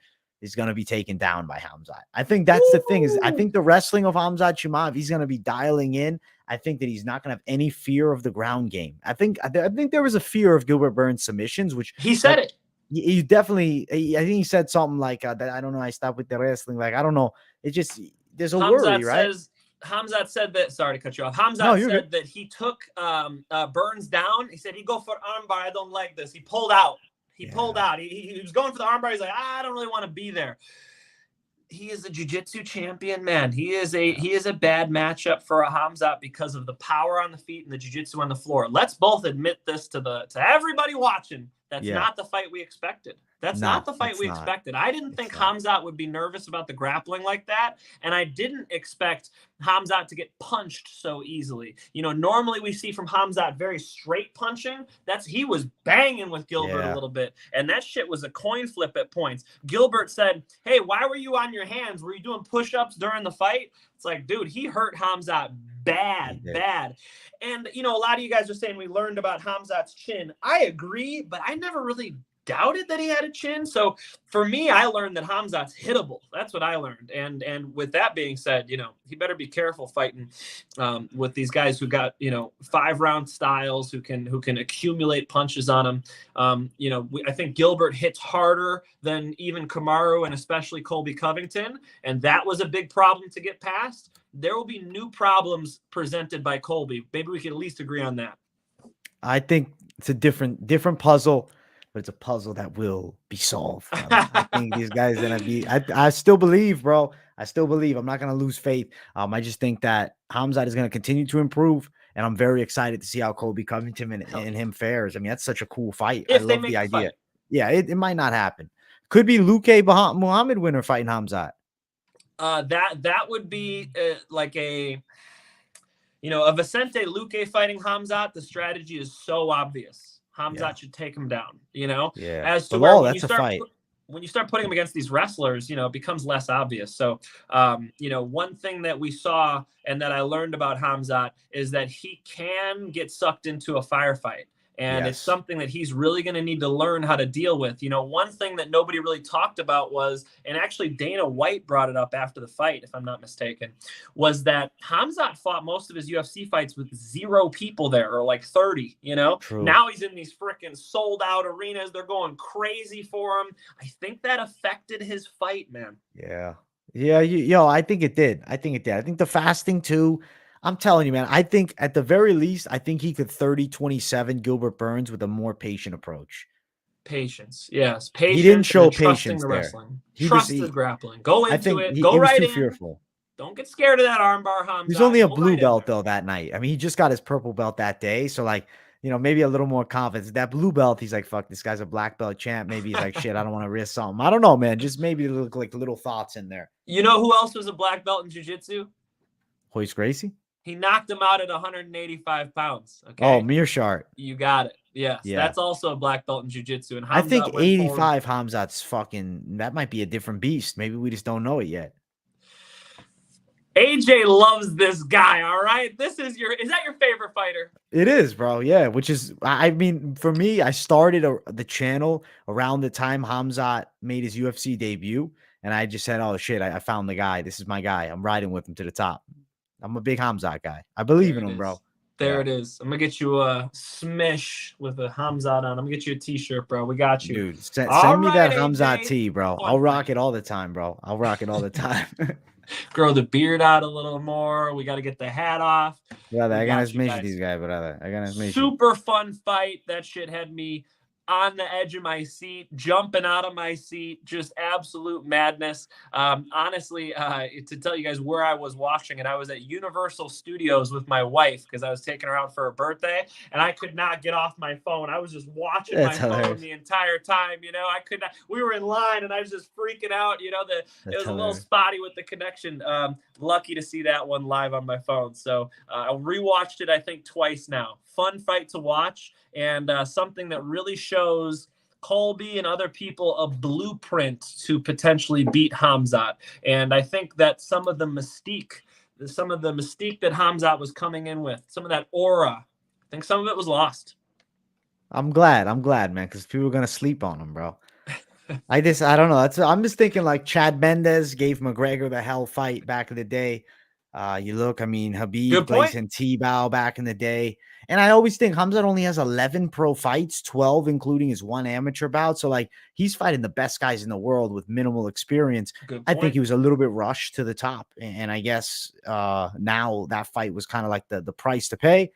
is going to be taken down by Khamzat. I think that's the thing is I think the wrestling of Khamzat Chimaev, he's going to be dialing in. I think that he's not going to have any fear of the ground game. I think there was a fear of Gilbert Burns submissions, which he said it. You definitely, I think he said something like that. I don't know. I stopped with the wrestling. Like, I don't know. It just, there's a worry, right? Hamzat said that, sorry to cut you off. Hamzat said that he took Burns down. He said, he go for armbar. I don't like this. He pulled out. He pulled out. He was going for the armbar. He's like, I don't really want to be there. He is a jiu-jitsu champion, man. He is a bad matchup for a Khamzat because of the power on the feet and the jiu-jitsu on the floor. Let's both admit this to everybody watching. That's not the fight we expected. That's not the fight we expected. I didn't think Khamzat would be nervous about the grappling like that, and I didn't expect Khamzat to get punched so easily. You know, normally we see from Khamzat very straight punching. He was banging with Gilbert a little bit, and that shit was a coin flip at points. Gilbert said, hey, why were you on your hands? Were you doing push-ups during the fight? It's like, dude, he hurt Khamzat bad. And, you know, a lot of you guys are saying we learned about Khamzat's chin. I agree, but I never really doubted that he had a chin. So for me, I learned that Khamzat's hittable. That's what I learned. And with that being said, you know, he better be careful fighting with these guys who got, you know, 5-round styles, who can accumulate punches on him. You know, I think Gilbert hits harder than even Kamaru and especially Colby Covington. And that was a big problem to get past. There will be new problems presented by Colby. Maybe we can at least agree on that. I think it's a different puzzle, but it's a puzzle that will be solved. I think these guys are going to be, I still believe, bro. I still believe. I'm not going to lose faith. I just think that Khamzat is going to continue to improve, and I'm very excited to see how Colby Covington and him fares. I mean, that's such a cool fight. I love the idea. Yeah, it might not happen. Could be Luque Muhammad winner fighting Khamzat. That would be like a Vicente Luque fighting Khamzat. The strategy is so obvious. Khamzat should take him down, you know? Yeah. As to where when you start putting him against these wrestlers, you know, it becomes less obvious. So, you know, one thing that we saw and that I learned about Khamzat is that he can get sucked into a firefight. And it's something that he's really going to need to learn how to deal with. You know, one thing that nobody really talked about was, and actually Dana White brought it up after the fight, if I'm not mistaken, was that Khamzat fought most of his UFC fights with 0 people there, or like 30, you know? True. Now he's in these freaking sold out arenas. They're going crazy for him. I think that affected his fight, man. Yeah. Yeah. I think it did. I think the fasting too. I'm telling you, man, I think at the very least, I think he could 30-27 Gilbert Burns with a more patient approach. Patience. Yes. Patience. He didn't show patience the there. Wrestling. Trust the grappling. Go into it. Go he was right too in. Fearful. Don't get scared of that armbar, Khamzat. He's only a blue belt, though, that night. I mean, he just got his purple belt that day. So, like, you know, maybe a little more confidence. That blue belt, he's like, fuck, this guy's a black belt champ. Maybe he's like, shit, I don't want to risk something. I don't know, man. Just maybe look like little thoughts in there. You know who else was a black belt in jiu-jitsu? Royce Gracie? He knocked him out at 185 pounds. Okay. Oh, Mearshart. You got it. Yes. Yeah. That's also a black belt in jiu-jitsu. And I think 85 Khamzat's fucking, that might be a different beast. Maybe we just don't know it yet. AJ loves this guy, all right? Is that your favorite fighter? It is, bro. Yeah, which is, I mean, for me, I started the channel around the time Khamzat made his UFC debut. And I just said, oh, shit, I found the guy. This is my guy. I'm riding with him to the top. I'm a big Khamzat guy. I believe in him, bro. There it is. I'm going to get you a smish with a Khamzat on. I'm going to get you a t-shirt, bro. We got you. Dude, send me that Khamzat tee, bro. I'll rock it all the time, bro. I'll rock it all the time. Grow the beard out a little more. We got to get the hat off. Brother, I got to smash these guys, brother. I got to smash. Super fun fight. That shit had me on the edge of my seat, jumping out of my seat, just absolute madness. Honestly, to tell you guys where I was watching it, I was at Universal Studios with my wife because I was taking her out for her birthday, and I could not get off my phone. I was just watching my phone the entire time. You know, I could not. We were in line, and I was just freaking out. You know, it was a little spotty with the connection. Lucky to see that one live on my phone. So I rewatched it, I think, twice now. Fun fight to watch, and something that really shows Colby and other people a blueprint to potentially beat Khamzat. And I think that some of the mystique that Khamzat was coming in with, some of that aura, I think some of it was lost. I'm glad, man, because people are gonna sleep on him, bro. I don't know. I'm just thinking like Chad Mendes gave McGregor the hell fight back in the day. You look, I mean, Habib Gleison Tebow back in the day. And I always think Khamzat only has 11 pro fights, 12 including his one amateur bout. So like he's fighting the best guys in the world with minimal experience. I think he was a little bit rushed to the top. And I guess now that fight was kind of like the price to pay.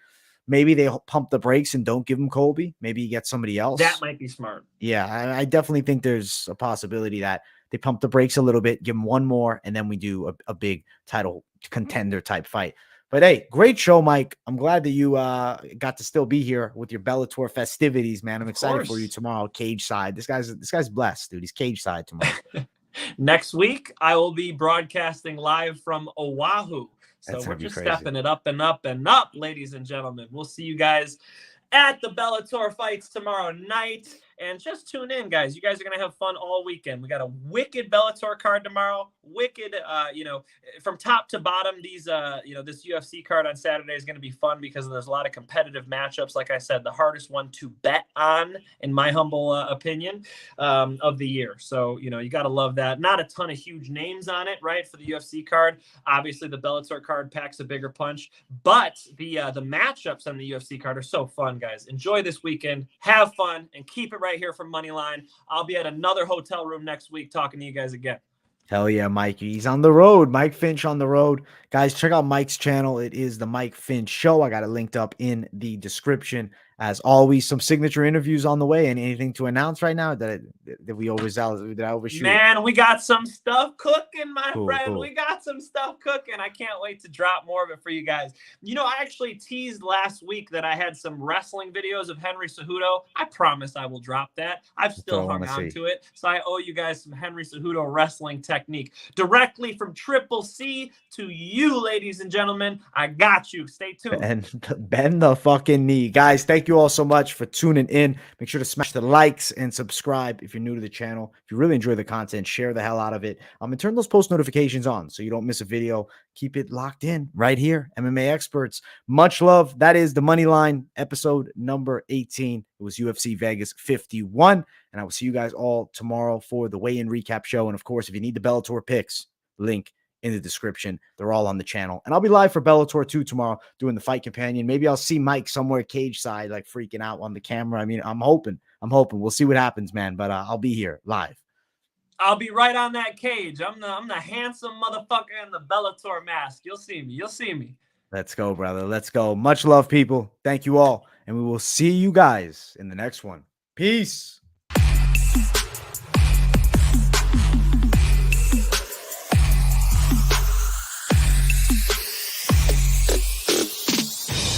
Maybe they pump the brakes and don't give him Colby. Maybe you get somebody else. That might be smart. Yeah, I definitely think there's a possibility that they pump the brakes a little bit, give him one more, and then we do a big title contender type fight. But hey, great show, Mike. I'm glad that you got to still be here with your Bellator festivities, man. I'm excited for you tomorrow, cage side. This guy's blessed, dude. He's cage side tomorrow. Next week, I will be broadcasting live from Oahu. So we're just stepping it up and up and up, ladies and gentlemen. We'll see you guys at the Bellator fights tomorrow night. And just tune in, guys. You guys are going to have fun all weekend. We got a wicked Bellator card tomorrow. Wicked, from top to bottom, these, this UFC card on Saturday is going to be fun because there's a lot of competitive matchups. Like I said, the hardest one to bet on, in my humble opinion, of the year. So, you got to love that. Not a ton of huge names on it, right, for the UFC card. Obviously, the Bellator card packs a bigger punch. But the matchups on the UFC card are so fun, guys. Enjoy this weekend. Have fun and keep it right here from Moneyline. I'll be at another hotel room next week talking to you guys again. Hell yeah, Mike. He's on the road. Mike Finch on the road. Guys, check out Mike's channel. It is the Mike Finch Show. I got it linked up in the description. As always, some signature interviews on the way. And anything to announce right now that we overshoot? Man, we got some stuff cooking, my friend. Cool. We got some stuff cooking. I can't wait to drop more of it for you guys. I actually teased last week that I had some wrestling videos of Henry Cejudo. I promise I will drop that. I've still hung on to it. So I owe you guys some Henry Cejudo wrestling technique directly from Triple C to you, ladies and gentlemen. I got you. Stay tuned. And bend the fucking knee. Guys, thank you all so much for tuning in. Make sure to smash the likes and subscribe if you're new to the channel. If you really enjoy the content, share the hell out of it. And turn those post notifications on so you don't miss a video. Keep it locked in right here. MMA Experts. Much love. That is the Moneyline episode number 18. It was UFC Vegas 51. And I will see you guys all tomorrow for the weigh-in recap show. And of course, if you need the Bellator picks, link in the description. They're all on the channel. And I'll be live for Bellator 2 tomorrow doing the fight companion. Maybe I'll see Mike somewhere cage side, like freaking out on the camera. I mean, I'm hoping. We'll see what happens, man. But I'll be here live. I'll be right on that cage. I'm the handsome motherfucker in the Bellator mask. You'll see me. Let's go, brother. Let's go. Much love, people. Thank you all. And we will see you guys in the next one. Peace.